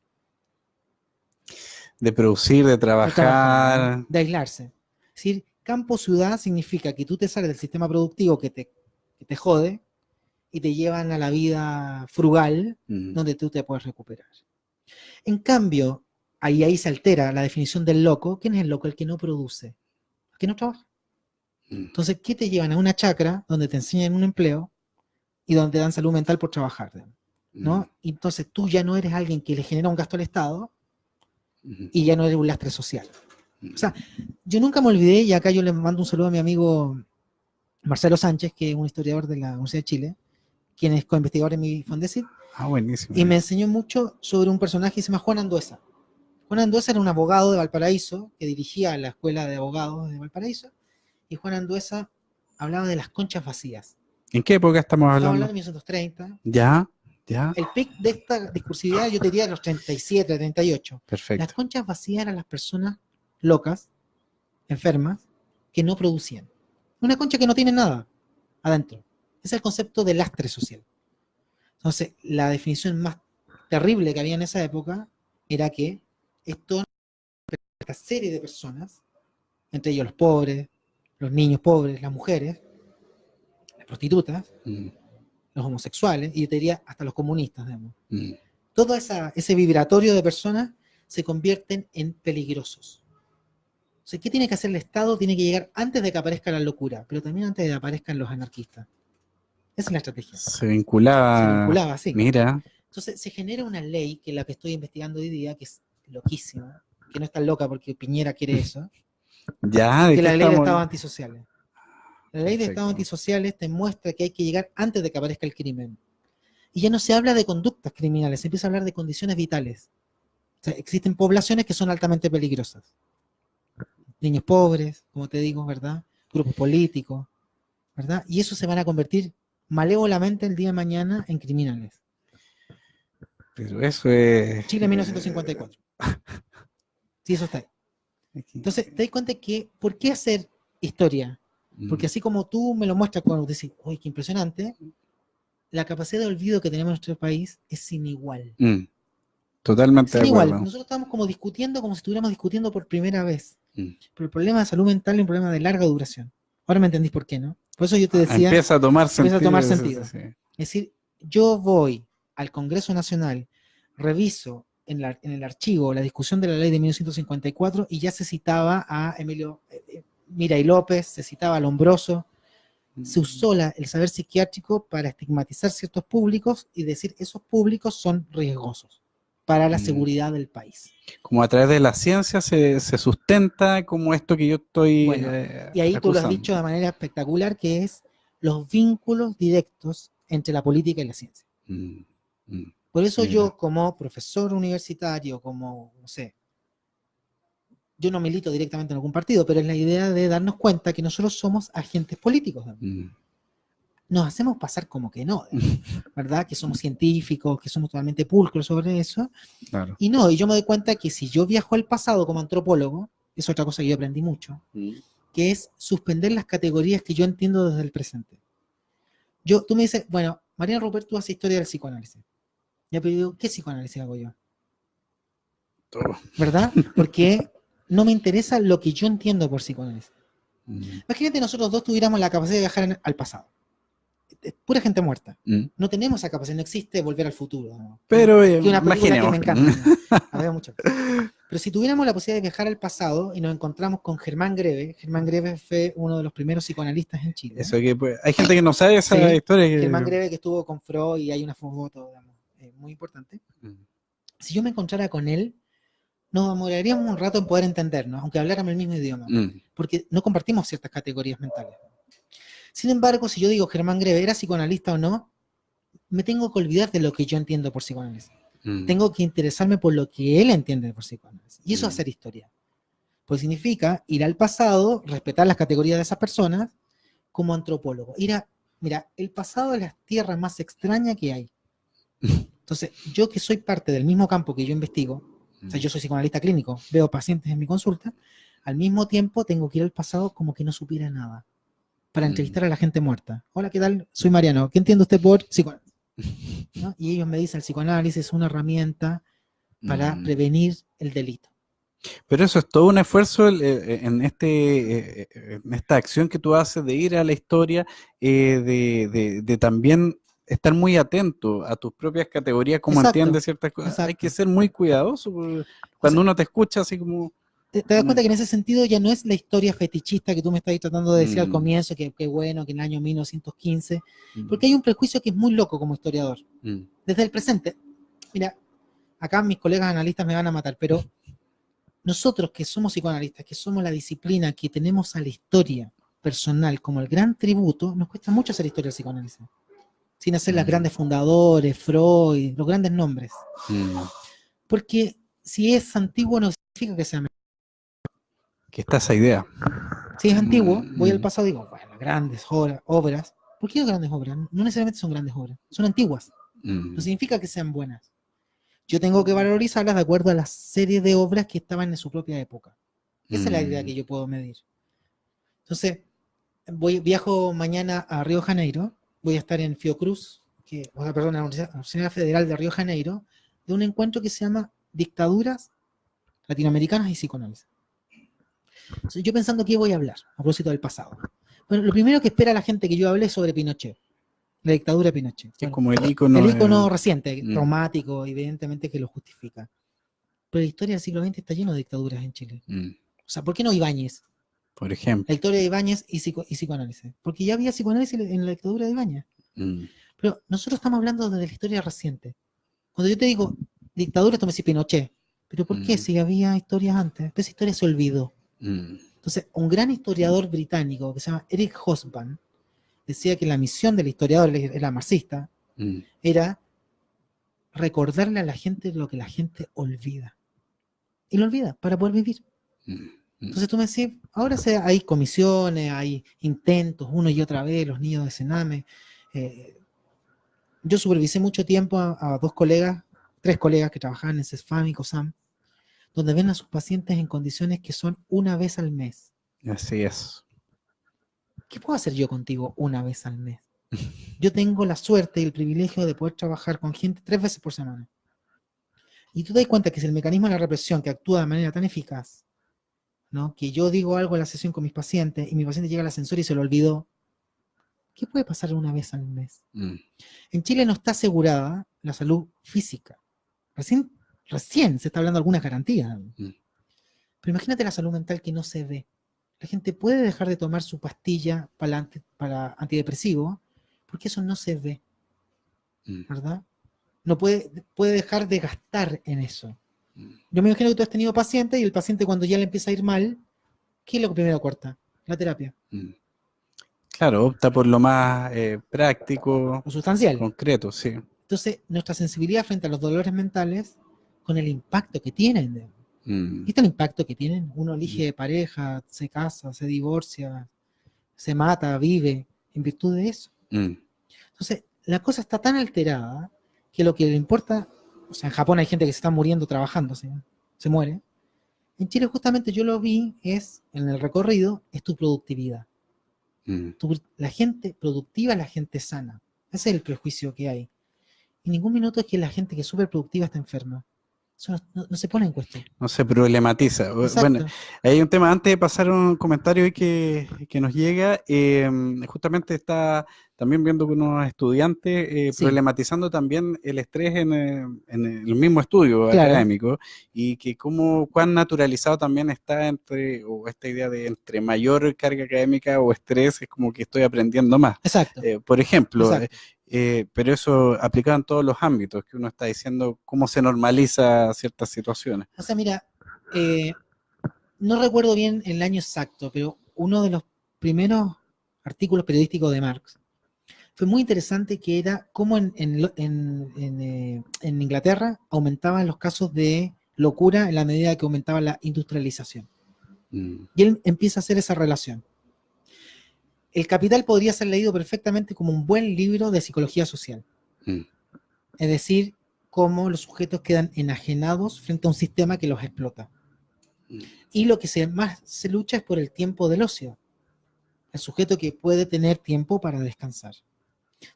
De producir, de trabajar. De aislarse. Es decir, campo-ciudad significa que tú te sales del sistema productivo que te jode y te llevan a la vida frugal donde tú te puedes recuperar. En cambio, ahí se altera la definición del loco. ¿Quién es el loco? El que no produce, el que no trabaja. Entonces, ¿qué te llevan a una chacra donde te enseñan un empleo y donde te dan salud mental por trabajar? ¿No? Y entonces tú ya no eres alguien que le genera un gasto al Estado y ya no eres un lastre social. O sea, yo nunca me olvidé, y acá yo le mando un saludo a mi amigo Marcelo Sánchez, que es un historiador de la Universidad de Chile, quien es coinvestigador en mi Fondesit. Buenísimo. Y me enseñó mucho sobre un personaje que se llama Juan Anduesa. Juan Anduesa era un abogado de Valparaíso que dirigía la escuela de abogados de Valparaíso, y Juan Anduesa hablaba de las conchas vacías. ¿En qué época estamos hablando? Estamos hablando de 1930. Ya. El pic de esta discursividad yo te diría de los 37, 38. Perfecto. Las conchas vacías eran las personas locas, enfermas, que no producían. Una concha que no tiene nada adentro. Ese es el concepto de lastre social. Entonces, la definición más terrible que había en esa época era que esta serie de personas, entre ellos los pobres, los niños pobres, las mujeres, las prostitutas, los homosexuales, y yo te diría hasta los comunistas, digamos. Todo ese vibratorio de personas se convierten en peligrosos. O sea, ¿qué tiene que hacer el Estado? Tiene que llegar antes de que aparezca la locura, pero también antes de que aparezcan los anarquistas. Esa es la estrategia. Se vinculaba, sí. Mira. Entonces se genera una ley, que es la que estoy investigando hoy día, que es loquísima, que no es tan loca porque Piñera quiere eso, Ya, que es la ley de estados antisociales. La ley de estados antisociales te muestra que hay que llegar antes de que aparezca el crimen. Y ya no se habla de conductas criminales, se empieza a hablar de condiciones vitales. O sea, existen poblaciones que son altamente peligrosas. Niños pobres, como te digo, ¿verdad? Grupos políticos, ¿verdad? Y eso se van a convertir malévolamente el día de mañana en criminales. Pero eso es... Chile 1954. Sí, eso está ahí. Entonces, te das cuenta que, ¿por qué hacer historia? Porque así como tú me lo muestras cuando decís, uy, qué impresionante, la capacidad de olvido que tenemos en nuestro país es sin igual. Totalmente sin de acuerdo. Igual. Nosotros estamos como discutiendo, como si estuviéramos discutiendo por primera vez. Pero el problema de salud mental es un problema de larga duración. Ahora me entendís por qué, ¿no? Por eso yo te decía... Empieza a tomar sentido. Sí. Es decir, yo voy al Congreso Nacional, reviso en el archivo la discusión de la ley de 1954 y ya se citaba a Emilio Miray López, se citaba a Lombroso, se usó el saber psiquiátrico para estigmatizar ciertos públicos y decir esos públicos son riesgosos para la seguridad del país. Como a través de la ciencia se sustenta como esto que yo estoy y ahí acusando. Tú lo has dicho de manera espectacular, que es los vínculos directos entre la política y la ciencia. Por eso yo, como profesor universitario, como, no sé, yo no milito directamente en algún partido, pero es la idea de darnos cuenta que nosotros somos agentes políticos. Nos hacemos pasar como que no, ¿verdad? Que somos científicos, que somos totalmente pulcros sobre eso. Claro. Y no, y yo me doy cuenta que si yo viajo al pasado como antropólogo, es otra cosa que yo aprendí mucho, que es suspender las categorías que yo entiendo desde el presente. Tú me dices, bueno, Mariana Rupert, tú haces historia del psicoanálisis. Ya, pero digo, ¿qué psicoanálisis hago yo? Todo. ¿Verdad? Porque no me interesa lo que yo entiendo por psicoanálisis. Imagínate nosotros dos tuviéramos la capacidad de viajar al pasado. Es pura gente muerta. No tenemos esa capacidad, no existe Volver al Futuro. ¿no? Pero que una película que me encanta. ¿no? Veo mucho. Pero si tuviéramos la posibilidad de viajar al pasado y nos encontramos con Germán Greve fue uno de los primeros psicoanalistas en Chile. Eso que pues, hay gente que no sabe esa historia. Germán Greve, que estuvo con Freud, y hay una foto, digamos, muy importante. Si yo me encontrara con él, nos demoraríamos un rato en poder entendernos, aunque habláramos el mismo idioma, porque no compartimos ciertas categorías mentales. Sin embargo, si yo digo Germán Greve era psicoanalista o no, me tengo que olvidar de lo que yo entiendo por psicoanálisis. Tengo que interesarme por lo que él entiende por psicoanálisis. Y eso es hacer historia. Pues significa ir al pasado, respetar las categorías de esas personas, como antropólogo. Mira, el pasado es la tierra más extraña que hay. Entonces, yo que soy parte del mismo campo que yo investigo, O sea, yo soy psicoanalista clínico, veo pacientes en mi consulta, al mismo tiempo tengo que ir al pasado como que no supiera nada, para entrevistar a la gente muerta. Hola, ¿qué tal? Soy Mariano. ¿Qué entiende usted por psicoanálisis? ¿No? Y ellos me dicen, el psicoanálisis es una herramienta para prevenir el delito. Pero eso es todo un esfuerzo en esta acción que tú haces de ir a la historia, de también estar muy atento a tus propias categorías, cómo Exacto, entiendes ciertas cosas. Hay que exacto. ser muy cuidadoso, porque cuando uno te escucha así como... Te das cuenta que en ese sentido ya no es la historia fetichista que tú me estás tratando de decir al Mm, comienzo, que bueno, que en el año 1915, mm, porque hay un prejuicio que es muy loco como historiador. mm, Desde el presente, mira, acá mis colegas analistas me van a matar, pero nosotros que somos psicoanalistas, que somos la disciplina, que tenemos a la historia personal como el gran tributo, nos cuesta mucho hacer historia del psicoanálisis, sin hacer las grandes fundadores, Freud, los grandes nombres. mm. Porque si es antiguo no significa que sea mejor. Que está esa idea. Si es antiguo, voy al pasado y digo, bueno, grandes obras. ¿Por qué grandes obras? No necesariamente son grandes obras, son antiguas. No significa que sean buenas. Yo tengo que valorizarlas de acuerdo a la serie de obras que estaban en su propia época. Esa es la idea que yo puedo medir. Entonces, viajo mañana a Río de Janeiro, voy a estar en Fiocruz, perdón, en la Universidad Federal de Río de Janeiro, de un encuentro que se llama Dictaduras Latinoamericanas y Psicoanálisis. Entonces, yo pensando qué voy a hablar a propósito del pasado. Bueno, lo primero que espera la gente que yo hable es sobre Pinochet, la dictadura de Pinochet. Que es Bueno, como el ícono. el ícono reciente, traumático, evidentemente que lo justifica. Pero la historia del siglo XX está lleno de dictaduras en Chile. O sea, ¿por qué no Ibáñez? Por ejemplo. La historia de Ibáñez y psicoanálisis. Porque ya había psicoanálisis en la dictadura de Ibáñez. Pero nosotros estamos hablando de la historia reciente. Cuando yo te digo dictadura, tú me decís Pinochet. ¿Pero por qué? Si había historias antes. Esa historia se olvidó. Entonces, un gran historiador británico que se llama Eric Hobsbawm decía que la misión del historiador, era marxista, era recordarle a la gente lo que la gente olvida. Y lo olvida para poder vivir. Entonces tú me decís, ahora hay comisiones, hay intentos una y otra vez, los niños de Sename. Yo supervisé mucho tiempo a tres colegas que trabajaban en CESFAM y COSAM, donde ven a sus pacientes en condiciones que son una vez al mes. Así es. ¿Qué puedo hacer yo contigo una vez al mes? Yo tengo la suerte y el privilegio de poder trabajar con gente 3 veces por semana. Y tú te das cuenta que es el mecanismo de la represión que actúa de manera tan eficaz, ¿no? Que yo digo algo en la sesión con mis pacientes y mi paciente llega al ascensor y se lo olvidó. ¿Qué puede pasar una vez al mes? En Chile no está asegurada la salud física. Recién se está hablando de algunas garantías. Pero imagínate la salud mental que no se ve. La gente puede dejar de tomar su pastilla para antidepresivo porque eso no se ve, ¿verdad? No puede dejar de gastar en eso. Yo me imagino que tú has tenido pacientes y el paciente cuando ya le empieza a ir mal, ¿qué es lo que primero corta? La terapia. Claro, opta por lo más práctico, Lo sustancial. concreto, sí. Entonces, nuestra sensibilidad frente a los dolores mentales, con el impacto que tienen. ¿Viste el impacto que tienen? Uno elige pareja, se casa, se divorcia, se mata, vive, en virtud de eso. Entonces, la cosa está tan alterada que lo que le importa, o sea, en Japón hay gente que se está muriendo trabajando, se muere. En Chile justamente yo lo vi, en el recorrido, es tu productividad. La gente productiva es la gente sana. Ese es el prejuicio que hay. En ningún minuto es que la gente que es súper productiva está enferma. Eso no se pone en cuestión. No se problematiza. Exacto. Bueno, hay un tema, antes de pasar un comentario que nos llega, justamente está también viendo con unos estudiantes problematizando también el estrés en el mismo estudio académico, y que cuán naturalizado también está o esta idea de entre mayor carga académica o estrés, es como que estoy aprendiendo más. Exacto. Por ejemplo, pero eso aplicado en todos los ámbitos, que uno está diciendo cómo se normaliza ciertas situaciones. O sea, mira, no recuerdo bien el año exacto, pero uno de los primeros artículos periodísticos de Marx fue muy interesante, que era cómo en Inglaterra aumentaban los casos de locura en la medida que aumentaba la industrialización. Y él empieza a hacer esa relación. El Capital podría ser leído perfectamente como un buen libro de psicología social. Es decir, cómo los sujetos quedan enajenados frente a un sistema que los explota. Y lo que más se lucha es por el tiempo del ocio. El sujeto que puede tener tiempo para descansar.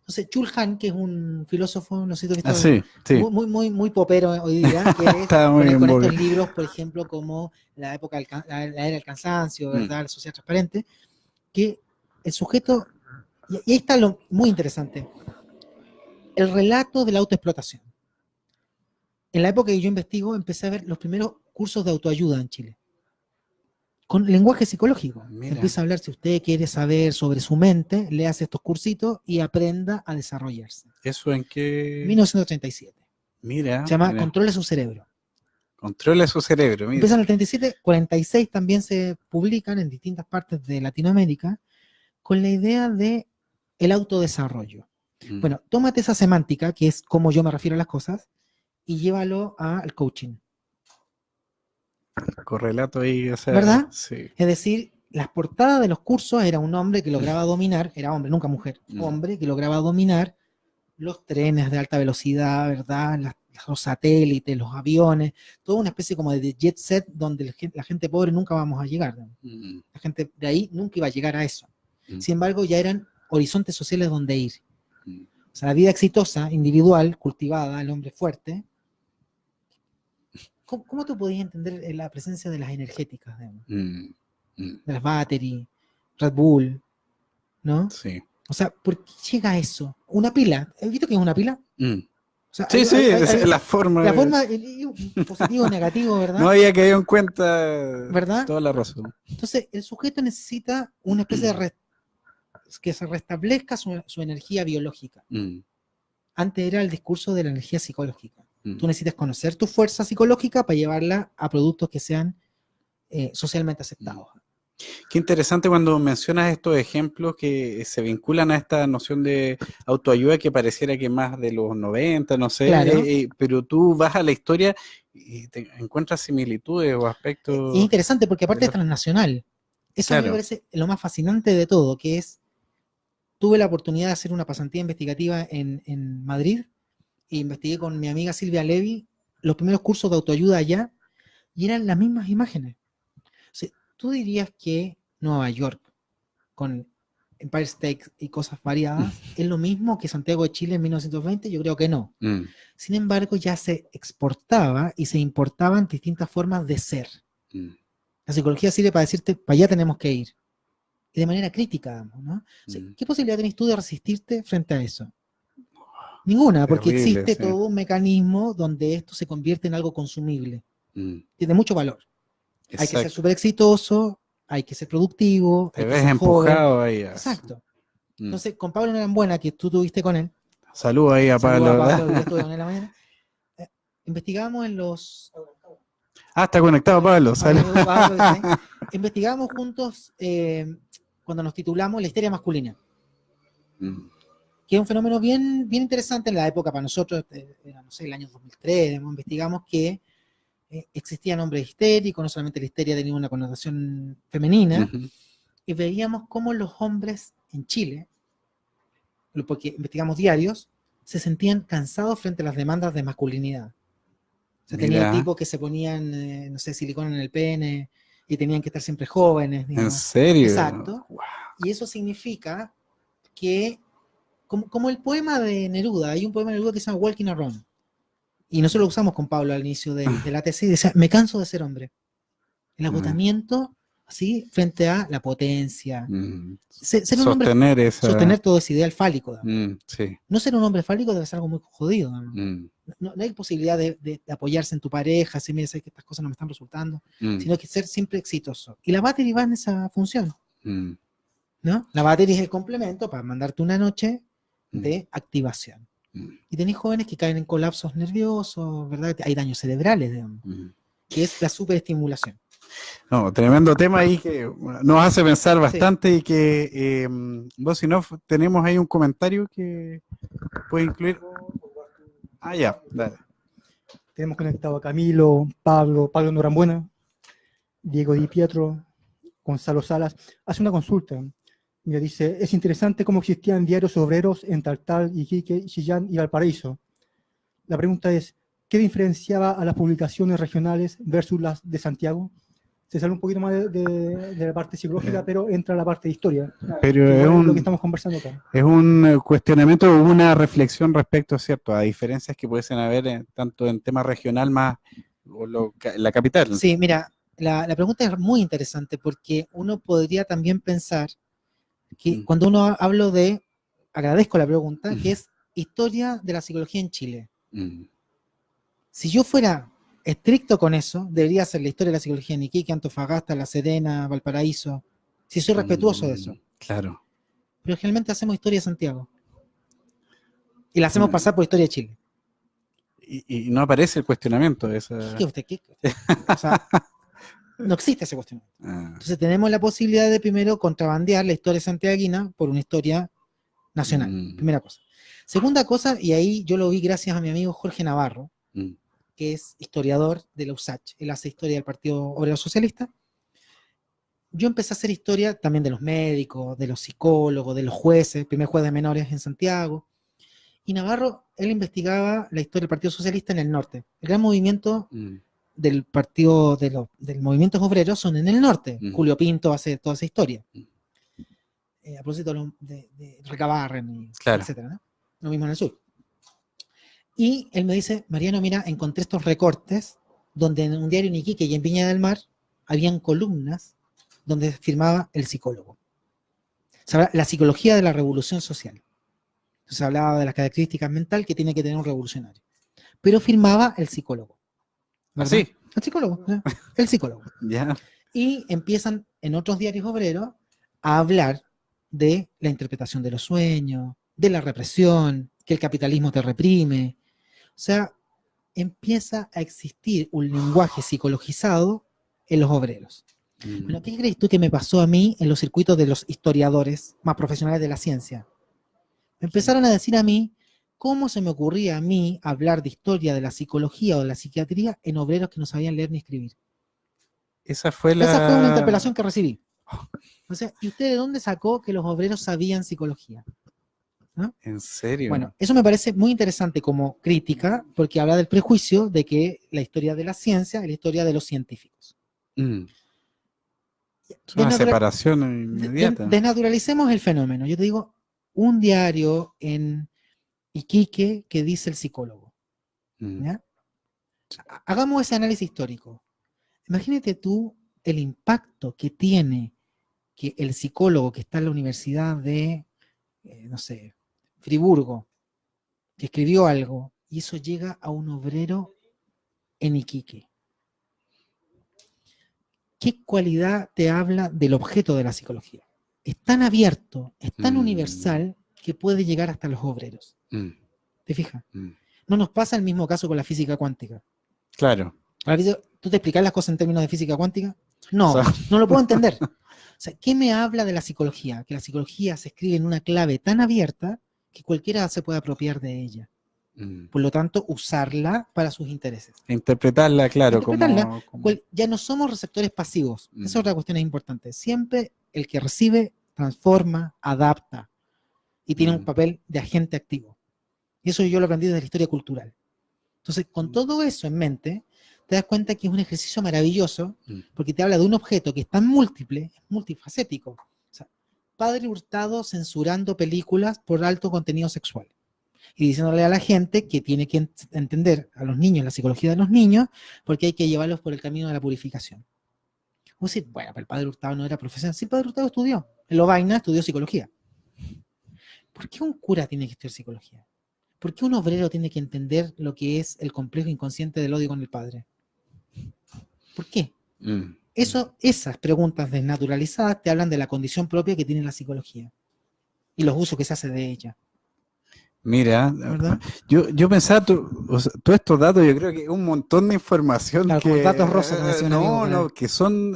Entonces, Chul Han, que es un filósofo, no sé si tú has visto, sí. muy popero hoy día, que es con estos libros, por ejemplo, como la era del cansancio, ¿verdad? La sociedad transparente, que el sujeto, y ahí está lo muy interesante, el relato de la autoexplotación. En la época que yo investigo, empecé a ver los primeros cursos de autoayuda en Chile. Con lenguaje psicológico. Mira. Empieza a hablar, si usted quiere saber sobre su mente, le hace estos cursitos y aprenda a desarrollarse. ¿Eso en qué? 1937. Mira. Se llama Controle su cerebro. Controle su cerebro, mira. Empiezan en el 37, 46 también se publican en distintas partes de Latinoamérica con la idea de el autodesarrollo. Bueno, tómate esa semántica, que es cómo yo me refiero a las cosas, y llévalo al coaching. Correlato ahí, o sea, ¿verdad? Sí. Es decir, las portadas de los cursos era un hombre que lograba dominar, era hombre, nunca mujer, hombre que lograba dominar los trenes de alta velocidad, ¿verdad? Los satélites, los aviones, toda una especie como de jet set donde la gente pobre nunca vamos a llegar. La gente de ahí nunca iba a llegar a eso. Sin embargo, ya eran horizontes sociales donde ir. O sea, la vida exitosa, individual, cultivada, el hombre fuerte. ¿Cómo tú podías entender la presencia de las energéticas, de las battery, Red Bull, ¿no? Sí. O sea, ¿por qué llega a eso? ¿Una pila? ¿Has visto que es una pila? O sea, sí, hay la forma. La forma, positivo, negativo, ¿verdad? No había caído en cuenta, ¿verdad? Toda la razón. Entonces, el sujeto necesita una especie de que se restablezca su energía biológica. Antes era el discurso de la energía psicológica. Tú necesitas conocer tu fuerza psicológica para llevarla a productos que sean socialmente aceptados. Qué interesante cuando mencionas estos ejemplos que se vinculan a esta noción de autoayuda que pareciera que más de los 90, no sé, claro. Pero tú vas a la historia y te encuentras similitudes o aspectos. Es interesante porque aparte es transnacional. Eso claro. a mí me parece lo más fascinante de todo, que es, tuve la oportunidad de hacer una pasantía investigativa en Madrid, e investigué con mi amiga Silvia Levy los primeros cursos de autoayuda allá, y eran las mismas imágenes. O sea, tú dirías que Nueva York, con Empire State y cosas variadas, es lo mismo que Santiago de Chile en 1920, yo creo que no. Sin embargo, ya se exportaba y se importaban distintas formas de ser. La psicología sirve para decirte, para allá tenemos que ir. Y de manera crítica, ¿no? O sea, ¿qué posibilidad tenés tú de resistirte frente a eso? Ninguna, porque terrible, existe todo un mecanismo donde esto se convierte en algo consumible. Tiene mucho valor. Exacto. Hay que ser súper exitoso, hay que ser productivo, te hay ves que ser empujado joven. ahí. Exacto. Entonces, con Pablo Norambuena, que tú tuviste con él. Saludos ahí a Pablo. Saludos a Pablo, que yo estuve con él en la mañana. Investigamos en los... está conectado Pablo. Investigamos juntos cuando nos titulamos La histeria masculina. Que es un fenómeno bien interesante en la época para nosotros, era, no sé, el año 2003, investigamos que existían hombres histéricos, no solamente la histeria tenía una connotación femenina, y veíamos cómo los hombres en Chile, porque investigamos diarios, se sentían cansados frente a las demandas de masculinidad. O sea, tenía tipos que se ponían, no sé, silicona en el pene, y tenían que estar siempre jóvenes. Digamos. ¿En serio? Exacto. Wow. Y eso significa que como el poema de Neruda, hay un poema de Neruda que se llama Walking Around, y nosotros lo usamos con Pablo al inicio de la tesis, decía, me canso de ser hombre. El agotamiento, así, frente a la potencia. Ser un hombre, sostener todo ese ideal fálico. Sí. No ser un hombre fálico debe ser algo muy jodido. No hay posibilidad de apoyarse en tu pareja, si mira, sé que estas cosas no me están resultando, sino que ser siempre exitoso. Y la battery va en esa función. ¿No? La battery es el complemento para mandarte una noche de activación. Y tenéis jóvenes que caen en colapsos nerviosos, ¿verdad? Hay daños cerebrales, digamos, que es la superestimulación. No, tremendo tema ahí que nos hace pensar bastante, sí. Y que vos, si no, tenemos ahí un comentario que puede incluir. Ya, dale. Tenemos conectado a Camilo, Pablo Norambuena, Diego Di Pietro, Gonzalo Salas. Hace una consulta. Mira, dice, es interesante cómo existían diarios obreros en Taltal, Iquique, Chillán y Valparaíso. La pregunta es, ¿qué diferenciaba a las publicaciones regionales versus las de Santiago? Se sale un poquito más de la parte psicológica, pero entra a la parte de historia, Pero que es igual es lo que un, estamos conversando acá. es un cuestionamiento, una reflexión respecto, ¿cierto?, a diferencias que pudiesen haber tanto en tema regional más en la capital. Sí, mira, la pregunta es muy interesante porque uno podría también pensar que cuando uno hablo de, agradezco la pregunta, que es historia de la psicología en Chile. Si yo fuera estricto con eso, debería ser la historia de la psicología en Iquique, Antofagasta, La Serena, Valparaíso, si soy respetuoso de eso. Claro. Pero generalmente hacemos historia de Santiago. Y la hacemos pasar por historia de Chile. Y no aparece el cuestionamiento de esa... ¿Qué usted? O sea, no existe ese cuestionamiento. Entonces tenemos la posibilidad de primero contrabandear la historia santiaguina por una historia nacional. Primera cosa. Segunda cosa, y ahí yo lo vi gracias a mi amigo Jorge Navarro, que es historiador de la USACH. Él hace historia del Partido Obrero Socialista. Yo empecé a hacer historia también de los médicos, de los psicólogos, de los jueces, primer juez de menores en Santiago. Y Navarro, él investigaba la historia del Partido Socialista en el norte. El gran movimiento del partido, del movimiento obrero son en el norte. Julio Pinto hace toda esa historia. A propósito de Recabarren, claro, etcétera, ¿no? Lo mismo en el sur. Y él me dice, Mariano, mira, encontré estos recortes donde en un diario en Iquique y en Viña del Mar habían columnas donde firmaba el psicólogo. Se habla, la psicología de la revolución social. Entonces hablaba de las características mentales que tiene que tener un revolucionario. Pero firmaba el psicólogo. ¿Verdad? ¿Ah, sí? El psicólogo, ¿no? El psicólogo. Ya. Y empiezan en otros diarios obreros a hablar de la interpretación de los sueños, de la represión, que el capitalismo te reprime. O sea, empieza a existir un lenguaje psicologizado en los obreros. Bueno, ¿qué crees tú que me pasó a mí en los circuitos de los historiadores más profesionales de la ciencia? Me empezaron a decir a mí cómo se me ocurría a mí hablar de historia de la psicología o de la psiquiatría en obreros que no sabían leer ni escribir. Esa fue una interpelación que recibí. O sea, ¿y usted de dónde sacó que los obreros sabían psicología? ¿No? ¿En serio? Bueno, eso me parece muy interesante como crítica, porque habla del prejuicio de que la historia de la ciencia es la historia de los científicos. Es una separación inmediata. Desnaturalicemos el fenómeno. Yo te digo, un diario en Iquique que dice el psicólogo. ¿Ya? Hagamos ese análisis histórico. Imagínate tú el impacto que tiene que el psicólogo que está en la Universidad de, no sé, Friburgo, que escribió algo, y eso llega a un obrero en Iquique. ¿Qué cualidad te habla del objeto de la psicología? Es tan abierto, es tan universal, que puede llegar hasta los obreros. ¿Te fijas? No nos pasa el mismo caso con la física cuántica. Claro. ¿Tú te explicas las cosas en términos de física cuántica? No, o sea, no lo puedo entender. O sea, ¿qué me habla de la psicología? Que la psicología se escribe en una clave tan abierta que cualquiera se puede apropiar de ella. Por lo tanto, usarla para sus intereses. Interpretarla, claro. Interpretarla. Ya no somos receptores pasivos. Esa es otra cuestión importante. Siempre el que recibe transforma, adapta y tiene un papel de agente activo. Y eso yo lo aprendí desde la historia cultural. Entonces, con todo eso en mente, te das cuenta que es un ejercicio maravilloso porque te habla de un objeto que es tan múltiple, multifacético. O sea, Padre Hurtado censurando películas por alto contenido sexual y diciéndole a la gente que tiene que entender a los niños, la psicología de los niños, porque hay que llevarlos por el camino de la purificación. Vos decís, bueno, pero el Padre Hurtado no era profesional. Sí, el Padre Hurtado estudió. En Lovaina estudió psicología. ¿Por qué un cura tiene que estudiar psicología? ¿Por qué un obrero tiene que entender lo que es el complejo inconsciente del odio con el padre? ¿Por qué? Esas preguntas desnaturalizadas te hablan de la condición propia que tiene la psicología y los usos que se hace de ella. Mira, ¿verdad? Yo pensaba, todos estos datos, yo creo que es un montón de información claro, que... datos rosas, como decía un amigo, que son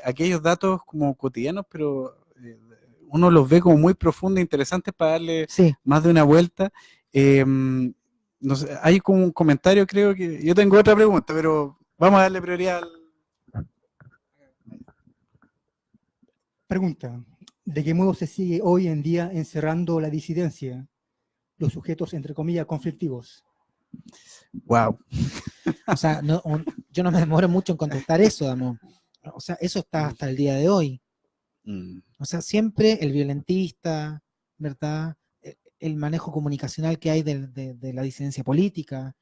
aquellos datos como cotidianos, pero uno los ve como muy profundos e interesantes para darle más de una vuelta. No sé, hay como un comentario, creo que... Yo tengo otra pregunta, pero vamos a darle prioridad al... Pregunta, ¿de qué modo se sigue hoy en día encerrando la disidencia, los sujetos, entre comillas, conflictivos? Wow. O sea, yo no me demoro mucho en contestar eso, digamos. O sea, eso está hasta el día de hoy. O sea, siempre el violentista, ¿verdad? El manejo comunicacional que hay de la disidencia política,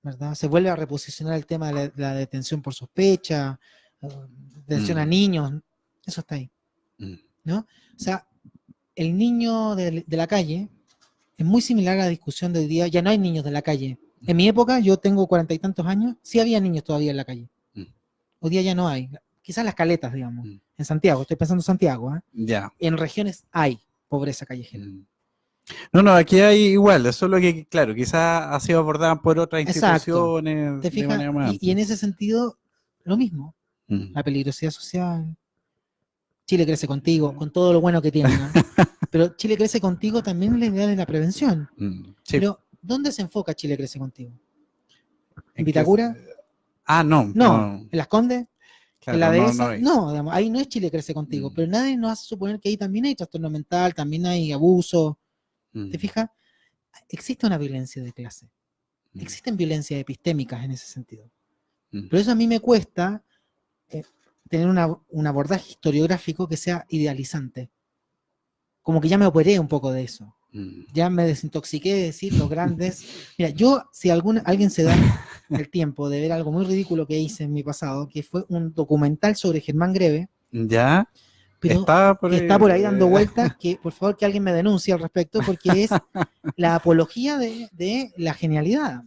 ¿verdad? Se vuelve a reposicionar el tema de la detención por sospecha, detención a niños, eso está ahí, ¿no? O sea, el niño de la calle es muy similar a la discusión de hoy día, ya no hay niños de la calle. En mi época, yo tengo 40 y tantos años, sí había niños todavía en la calle. Hoy día ya no hay. Quizás las caletas, digamos. En Santiago, estoy pensando en Santiago, ¿eh? Ya. En regiones hay pobreza callejera. No, aquí hay igual, es solo que, claro, quizás ha sido abordada por otras Exacto. instituciones ¿Te de fijas? manera más Y amplia. en ese sentido, lo mismo. La peligrosidad social. Chile crece contigo, con todo lo bueno que tiene, ¿no? Pero Chile crece contigo también es la idea de la prevención. Sí. Pero, ¿dónde se enfoca Chile crece contigo? ¿En ¿En Vitacura? No. No. ¿En Las Condes? Claro, ¿En la no dehesa? hay. No, digamos, ahí no es Chile crece contigo, pero nadie nos hace suponer que ahí también hay trastorno mental, también hay abuso. ¿Te fijas? Existe una violencia de clase. Existen violencias epistémicas en ese sentido. Pero eso a mí me cuesta tener un abordaje historiográfico que sea idealizante. Como que ya me operé un poco de eso. Ya me desintoxiqué de decir los grandes. Mira, yo, si alguien se da el tiempo de ver algo muy ridículo que hice en mi pasado, que fue un documental sobre Germán Greve, Ya. pero Está por que está por ahí dando vueltas, que por favor que alguien me denuncie al respecto, porque es la apología de la genialidad.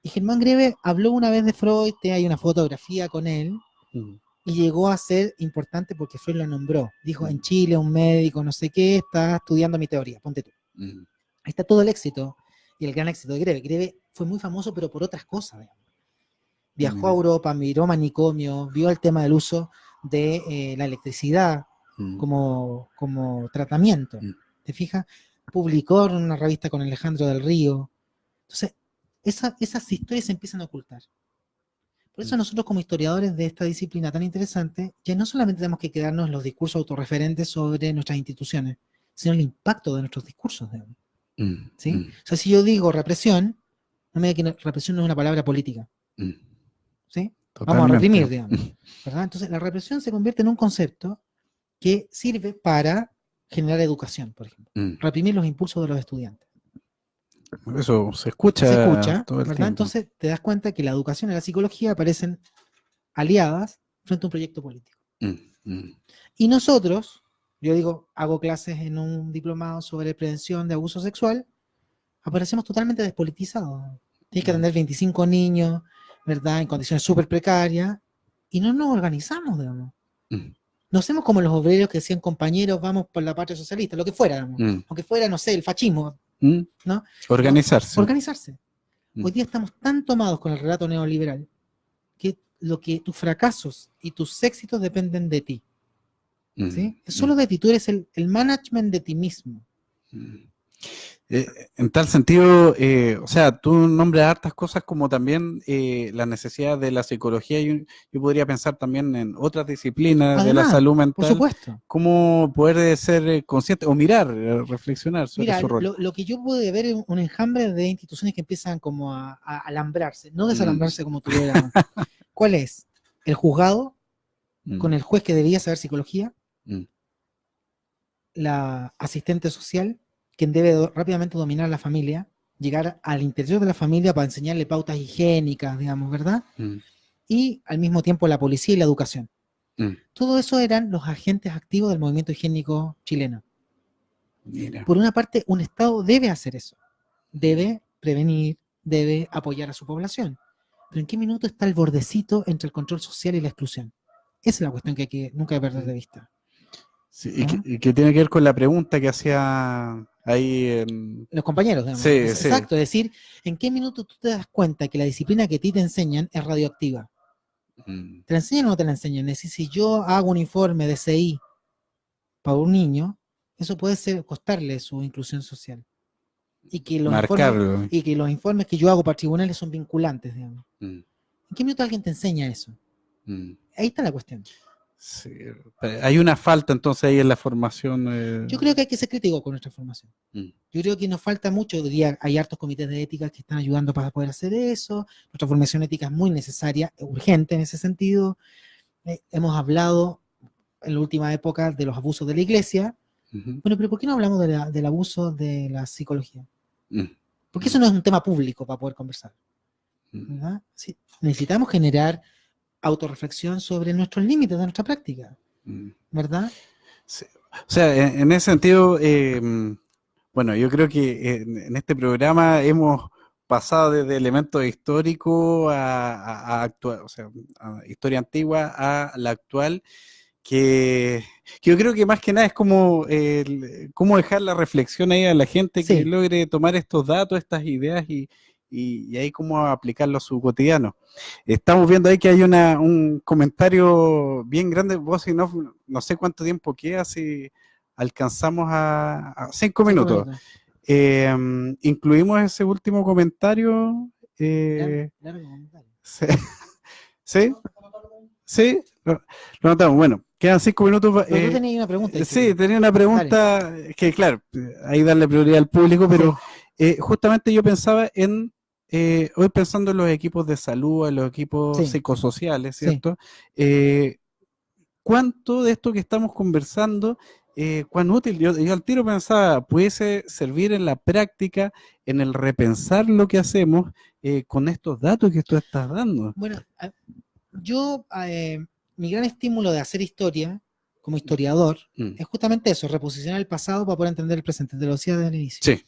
Y Germán Greve habló una vez de Freud, hay una fotografía con él, y llegó a ser importante porque Freud lo nombró. Dijo, en Chile un médico, no sé qué, está estudiando mi teoría, ponte tú. Ahí está todo el éxito, y el gran éxito de Greve. Greve fue muy famoso, pero por otras cosas. Viajó a Europa, miró manicomios, vio el tema del uso de la electricidad como tratamiento. ¿Te fijas? Publicó en una revista con Alejandro del Río. Entonces, esas historias se empiezan a ocultar. Por eso nosotros como historiadores de esta disciplina tan interesante, ya no solamente tenemos que quedarnos en los discursos autorreferentes sobre nuestras instituciones, sino el impacto de nuestros discursos. ¿Sí? O sea, si yo digo represión, no me diga que represión no es una palabra política. ¿Sí? Vamos a reprimir, digamos. ¿Verdad? Entonces, la represión se convierte en un concepto que sirve para generar educación, por ejemplo. Reprimir los impulsos de los estudiantes. Eso se escucha todo el ¿verdad? tiempo. Entonces te das cuenta que la educación y la psicología aparecen aliadas frente a un proyecto político. Y nosotros, yo digo, hago clases en un diplomado sobre prevención de abuso sexual, aparecemos totalmente despolitizados. Tienes que atender 25 niños, ¿verdad? En condiciones súper precarias, y no nos organizamos, digamos. No hacemos como los obreros que decían, compañeros, vamos por la patria socialista, lo que fuera, digamos. Aunque fuera, no sé, el fascismo, ¿no? Organizarse. No, organizarse. Hoy día estamos tan tomados con el relato neoliberal que tus fracasos y tus éxitos dependen de ti. ¿Sí? Solo de ti, tú eres el management de ti mismo. En tal sentido, o sea, tú nombras hartas cosas como también la necesidad de la psicología. Yo podría pensar también en otras disciplinas de la salud mental. Por supuesto. Cómo poder ser consciente o mirar, reflexionar sobre su rol. Lo que yo pude ver es un enjambre de instituciones que empiezan como a alambrarse, no desalambrarse como tú dirías. ¿Cuál es? El juzgado, con el juez que debería saber psicología, la asistente social, quien debe rápidamente dominar la familia, llegar al interior de la familia para enseñarle pautas higiénicas, digamos, ¿verdad? Y al mismo tiempo la policía y la educación. Todo eso eran los agentes activos del movimiento higiénico chileno. Mira. Por una parte, un Estado debe hacer eso. Debe prevenir, debe apoyar a su población. Pero ¿en qué minuto está el bordecito entre el control social y la exclusión? Esa es la cuestión que hay que nunca perder de vista. Sí, y que tiene que ver con la pregunta que hacía ahí en... los compañeros, digamos. Sí, Exacto, es decir, ¿en qué minuto tú te das cuenta que la disciplina que a ti te enseñan es radioactiva? ¿Te la enseñan o no te la enseñan? Es decir, si yo hago un informe de CI para un niño, eso puede costarle su inclusión social. Y que los informes que yo hago para tribunales son vinculantes, digamos. ¿En qué minuto alguien te enseña eso? Ahí está la cuestión. Sí, hay una falta entonces ahí en la formación. Yo creo que hay que ser crítico con nuestra formación. Yo creo que nos falta mucho, diría, hay hartos comités de ética que están ayudando para poder hacer eso. Nuestra formación ética es muy necesaria, urgente en ese sentido. Hemos hablado en la última época de los abusos de la iglesia. Bueno, pero ¿por qué no hablamos del abuso de la psicología? Porque eso no es un tema público para poder conversar, ¿verdad? Sí, necesitamos generar autorreflexión sobre nuestros límites de nuestra práctica, ¿verdad? Sí. O sea, en ese sentido, bueno, yo creo que en este programa hemos pasado desde elementos históricos a actual, o sea, a historia antigua a la actual, que yo creo que más que nada es como cómo dejar la reflexión ahí a la gente que Sí. logre tomar estos datos, estas ideas y ahí cómo aplicarlo a su cotidiano. Estamos viendo ahí que hay un comentario bien grande. Vos, si no sé cuánto tiempo queda, si alcanzamos a 5 minutos. Incluimos ese último comentario. Largo comentario. Sí. ¿Sí? Sí, lo notamos. Bueno, quedan 5 minutos. Pero tú tenías una pregunta. Sí, tenía una pregunta que, claro, ahí darle prioridad al público, pero justamente yo pensaba en, hoy pensando en los equipos de salud, en los equipos Sí. psicosociales, Sí. ¿cierto? ¿Cuánto de esto que estamos conversando, cuán útil? Yo al tiro pensaba, pudiese servir en la práctica, en el repensar lo que hacemos con estos datos que tú estás dando. Bueno, yo, mi gran estímulo de hacer historia, como historiador, es justamente eso, reposicionar el pasado para poder entender el presente, te lo decía desde el inicio. Sí.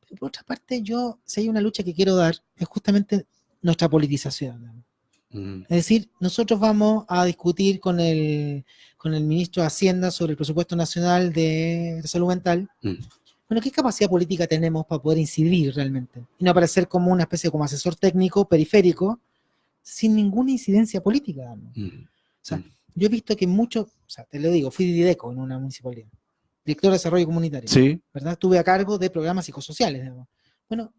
Pero por otra parte, si hay una lucha que quiero dar, es justamente nuestra politización. Es decir, nosotros vamos a discutir con el ministro de Hacienda sobre el presupuesto nacional de salud mental. Bueno, ¿qué capacidad política tenemos para poder incidir realmente? Y no aparecer como una especie como asesor técnico, periférico, sin ninguna incidencia política. O sea, yo he visto que muchos, o sea, te lo digo, fui dideco en una municipalidad, director de desarrollo comunitario, Sí. ¿verdad? Estuve a cargo de programas psicosociales, digamos. Bueno,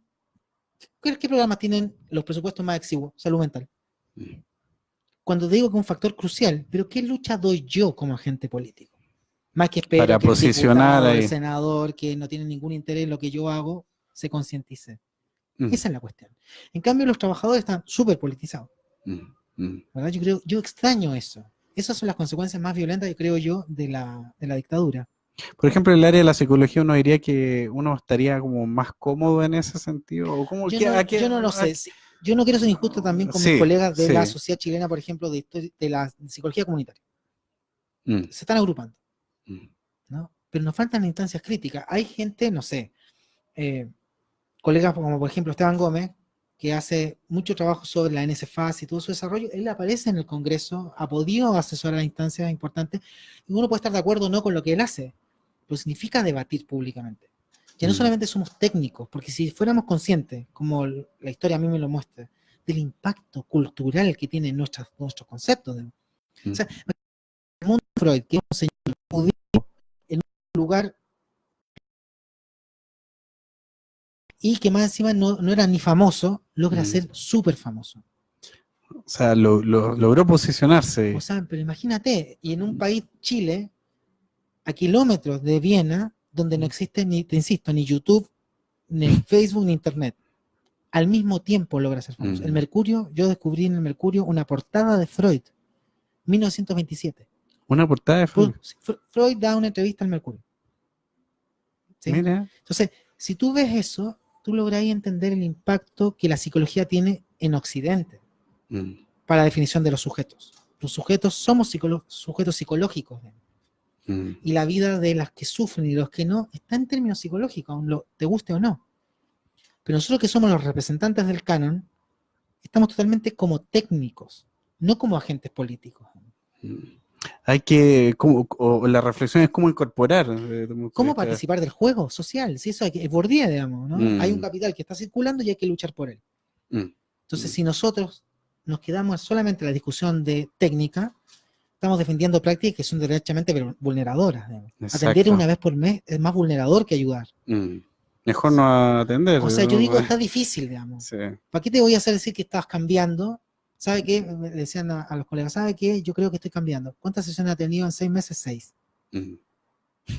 ¿qué programas tienen los presupuestos más exiguos? Salud mental. Cuando digo que es un factor crucial, pero ¿qué lucha doy yo como agente político? Más que espero para que posicionar el diputado, ahí. el senador, que no tiene ningún interés en lo que yo hago, se concientice. Esa es la cuestión. En cambio, los trabajadores están súper politizados. ¿Verdad? Yo extraño eso. Esas son las consecuencias más violentas, creo yo, de la dictadura. Por ejemplo, en el área de la psicología, uno diría que uno estaría como más cómodo en ese sentido. ¿O cómo, yo no lo sé. Yo no quiero ser injusto también con mis colegas de la sociedad chilena, por ejemplo, de la psicología comunitaria. Se están agrupando, ¿no? Pero nos faltan instancias críticas. Hay gente, no sé, colegas como por ejemplo Esteban Gómez, que hace mucho trabajo sobre la NSFAS y todo su desarrollo. Él aparece en el Congreso, ha podido asesorar a instancias importantes, y uno puede estar de acuerdo o no con lo que él hace, pero significa debatir públicamente. Ya no solamente somos técnicos, porque si fuéramos conscientes, como la historia a mí me lo muestra, del impacto cultural que tienen nuestros conceptos. O sea, Sigmund Freud, que es un señor judío en un lugar y que más encima no era ni famoso, logra ser súper famoso. O sea, logró posicionarse. O sea, pero imagínate, y en un país, Chile, a kilómetros de Viena, donde no existe, te insisto, ni YouTube, ni Facebook, ni Internet, al mismo tiempo logra ser famoso. El Mercurio, yo descubrí en el Mercurio una portada de Freud, 1927. Una portada de Freud. Freud da una entrevista al Mercurio. ¿Sí? Mira. Entonces, si tú ves eso, tú logras entender el impacto que la psicología tiene en Occidente para la definición de los sujetos. Los sujetos somos sujetos psicológicos. Y la vida de las que sufren y los que no está en términos psicológicos, aun te guste o no. Pero nosotros que somos los representantes del canon, estamos totalmente como técnicos, no como agentes políticos. Hay que, la reflexión es cómo incorporar. ¿Cómo participar del juego social? Si eso es Bourdieu, digamos, ¿no? Hay un capital que está circulando y hay que luchar por él. Entonces, si nosotros nos quedamos solamente en la discusión de técnica, estamos defendiendo prácticas que son derechamente vulneradoras. Atender una vez por mes es más vulnerador que ayudar. Mejor no atender. O sea, yo digo, está difícil, digamos. Sí. ¿Para qué te voy a hacer decir que estás cambiando ¿Sabe qué? Le decían a los colegas, ¿sabe qué? Yo creo que estoy cambiando. ¿Cuántas sesiones ha tenido en 6 meses? 6.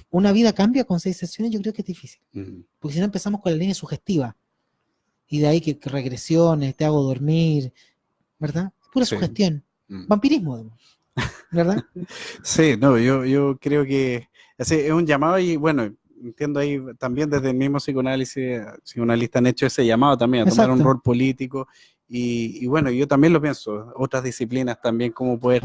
¿Una vida cambia con 6 sesiones? Yo creo que es difícil. Porque si no empezamos con la línea sugestiva. Y de ahí que regresiones, te hago dormir, ¿verdad? Pura sugestión. Vampirismo, ¿verdad? Sí, no, yo creo que es un llamado y bueno, entiendo ahí también desde el mismo psicoanalistas han hecho ese llamado también a tomar un rol político y bueno, yo también lo pienso, otras disciplinas también como poder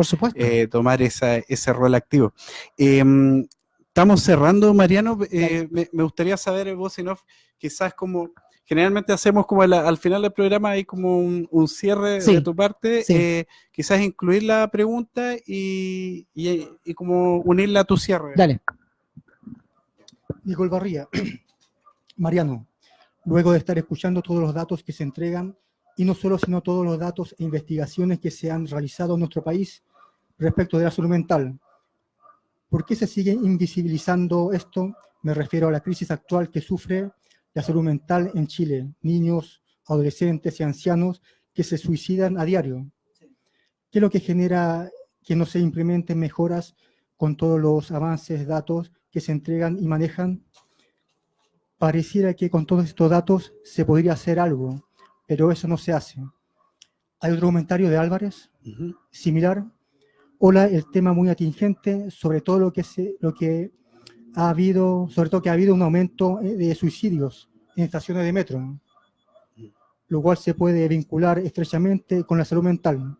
tomar ese rol activo. Estamos cerrando, Mariano, me gustaría saber vos, Sinoff, quizás como... Generalmente hacemos como al final del programa hay como un cierre de tu parte, quizás incluir la pregunta y como unirla a tu cierre. Dale. Nicole Barría, Mariano, luego de estar escuchando todos los datos que se entregan, y no solo, sino todos los datos e investigaciones que se han realizado en nuestro país respecto de la salud mental, ¿por qué se sigue invisibilizando esto? Me refiero a la crisis actual que sufre la salud mental en Chile, niños, adolescentes y ancianos que se suicidan a diario. ¿Qué es lo que genera que no se implementen mejoras con todos los avances, datos que se entregan y manejan? Pareciera que con todos estos datos se podría hacer algo, pero eso no se hace. Hay otro comentario de Álvarez, similar. Hola, el tema muy atingente, sobre todo lo que ha habido, sobre todo que ha habido un aumento de suicidios en estaciones de metro, lo cual se puede vincular estrechamente con la salud mental,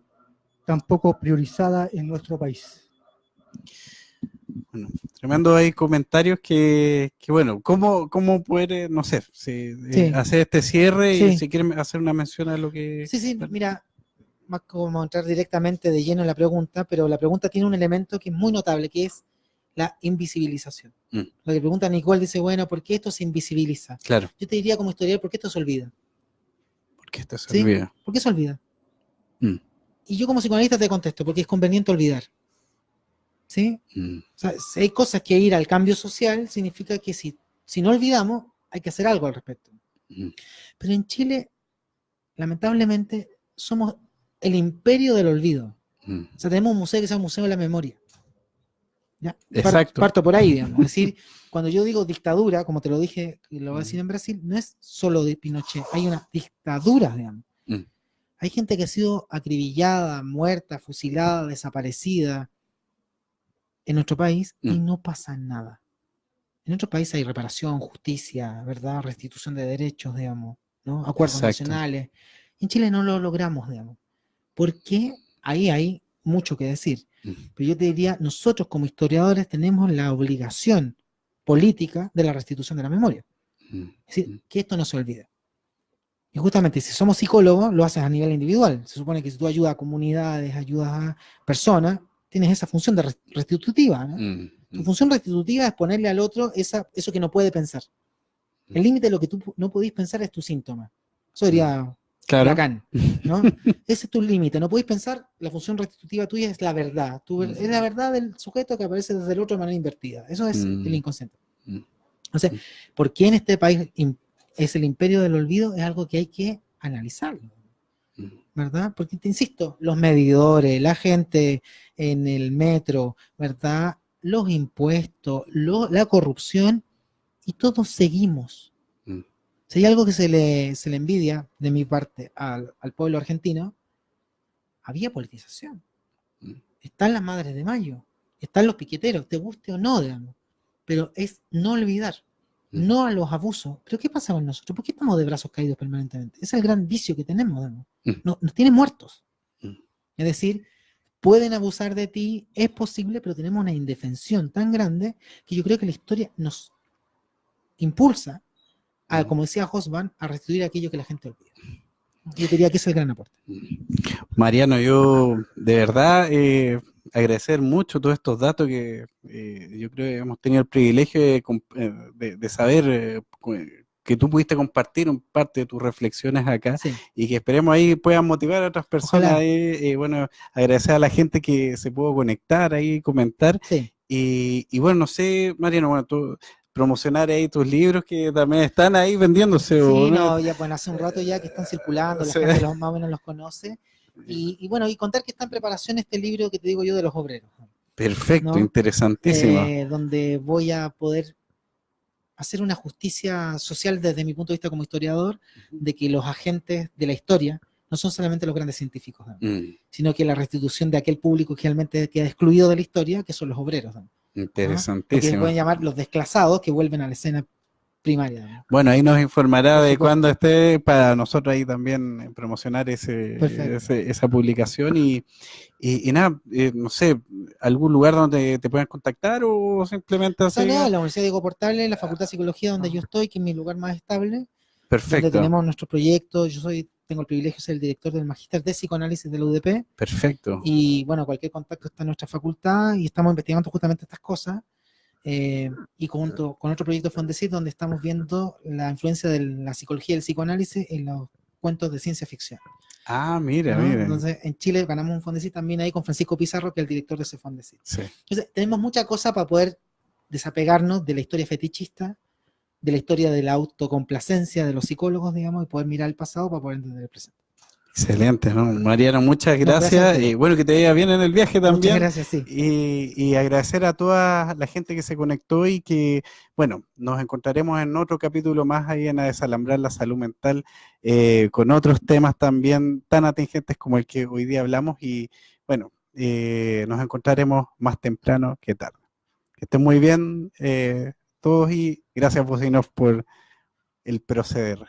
tampoco priorizada en nuestro país. Bueno, tremendo hay comentarios que bueno, ¿cómo poder, no sé, hacer este cierre y si quieren hacer una mención a lo que... Sí, mira, más como entrar directamente de lleno en la pregunta, pero la pregunta tiene un elemento que es muy notable, que es la invisibilización. Lo que pregunta Nicole dice, bueno, ¿por qué esto se invisibiliza? Claro. Yo te diría como historiador, ¿por qué esto se olvida? ¿Por qué esto se olvida? ¿Por qué se olvida? Y yo como psicoanalista te contesto, porque es conveniente olvidar. ¿Sí? O sea, si hay cosas que ir al cambio social, significa que si no olvidamos, hay que hacer algo al respecto. Pero en Chile, lamentablemente, somos el imperio del olvido. O sea, tenemos un museo que se llama Museo de la Memoria. ¿Ya? Exacto. Parto por ahí, digamos. Es decir, cuando yo digo dictadura, como te lo dije, y lo voy a decir en Brasil, no es solo de Pinochet, hay una dictadura, digamos. Hay gente que ha sido acribillada, muerta, fusilada, desaparecida en nuestro país y no pasa nada. En nuestro país hay reparación, justicia, ¿verdad? Restitución de derechos, digamos, ¿no? Acuerdos nacionales. En Chile no lo logramos, digamos. ¿Por qué? Ahí hay mucho que decir. Pero yo te diría, nosotros como historiadores tenemos la obligación política de la restitución de la memoria. Es decir, que esto no se olvide. Y justamente si somos psicólogos, lo haces a nivel individual. Se supone que si tú ayudas a comunidades, ayudas a personas, tienes esa función de restitutiva, ¿no? Tu función restitutiva es ponerle al otro eso que no puede pensar. El límite de lo que tú no podés pensar es tu síntoma. Eso sería bacán, ¿no? Ese es tu límite. No podés pensar, la función restitutiva tuya es la verdad. Es la verdad del sujeto que aparece desde el otro de manera invertida. Eso es el inconsciente. Entonces, ¿por qué en este país es el imperio del olvido? Es algo que hay que analizarlo, ¿verdad? Porque te insisto, los medidores, la gente en el metro, ¿verdad? Los impuestos, la corrupción, y todos seguimos. Si hay algo que se le envidia de mi parte al pueblo argentino, había politización. Están las Madres de Mayo, están los piqueteros, te guste o no, digamos. Pero es no olvidar, no a los abusos. ¿Pero qué pasa con nosotros? ¿Por qué estamos de brazos caídos permanentemente? Es el gran vicio que tenemos, digamos. Nos tienen muertos. Es decir, pueden abusar de ti, es posible, pero tenemos una indefensión tan grande que yo creo que la historia nos impulsa a, como decía Hobsbawm, a restituir aquello que la gente olvida. Yo diría que ese es el gran aporte. Mariano, yo de verdad agradecer mucho todos estos datos que yo creo que hemos tenido el privilegio de saber que tú pudiste compartir parte de tus reflexiones acá y que esperemos ahí puedan motivar a otras personas. Bueno, agradecer a la gente que se pudo conectar ahí, comentar. Y bueno, no sé, Mariano, bueno, tú promocionar ahí tus libros que también están ahí vendiéndose. Sí, no, ya pues hace un rato ya que están circulando, la gente más o menos los conoce. Y bueno, y contar que está en preparación este libro que te digo yo de los obreros, Perfecto, ¿no? interesantísimo. Donde voy a poder hacer una justicia social desde mi punto de vista como historiador, de que los agentes de la historia no son solamente los grandes científicos, ¿no? Sino que la restitución de aquel público que realmente queda excluido de la historia, que son los obreros, ¿no? Interesantísimo. Lo que pueden llamar los desclasados que vuelven a la escena primaria, ¿no? Bueno, ahí nos informará Por de supuesto. cuándo esté para nosotros ahí también promocionar esa publicación y nada, no sé, algún lugar donde te puedan contactar o simplemente O sea, así. no, la Universidad Diego Portales, la Facultad de Psicología donde yo estoy, que es mi lugar más estable, donde Perfecto, tenemos nuestro proyecto. Tengo el privilegio de ser el director del Magíster de Psicoanálisis de la UDP. perfecto. Y bueno, cualquier contacto está en nuestra facultad y estamos investigando justamente estas cosas. Y junto con otro proyecto Fondesit, donde estamos viendo la influencia de la psicología y el psicoanálisis en los cuentos de ciencia ficción. Ah, mira, ¿No? mira. Entonces, en Chile ganamos un Fondesit también ahí con Francisco Pizarro, que es el director de ese Fondesit. Sí. Entonces, tenemos mucha cosa para poder desapegarnos de la historia fetichista, de la historia de la autocomplacencia de los psicólogos, digamos, y poder mirar el pasado para poder entender el presente. Excelente, ¿no? Mariano, muchas No, gracias a gracias. ti. Y bueno, que te vaya bien en el viaje Muchas también. gracias, sí. Y agradecer a toda la gente que se conectó y que, bueno, nos encontraremos en otro capítulo más ahí en A Desalambrar la Salud Mental, con otros temas también tan atingentes como el que hoy día hablamos. Y bueno, nos encontraremos más temprano que tarde. Que estén muy bien todos y gracias, Bocinov, por el proceder.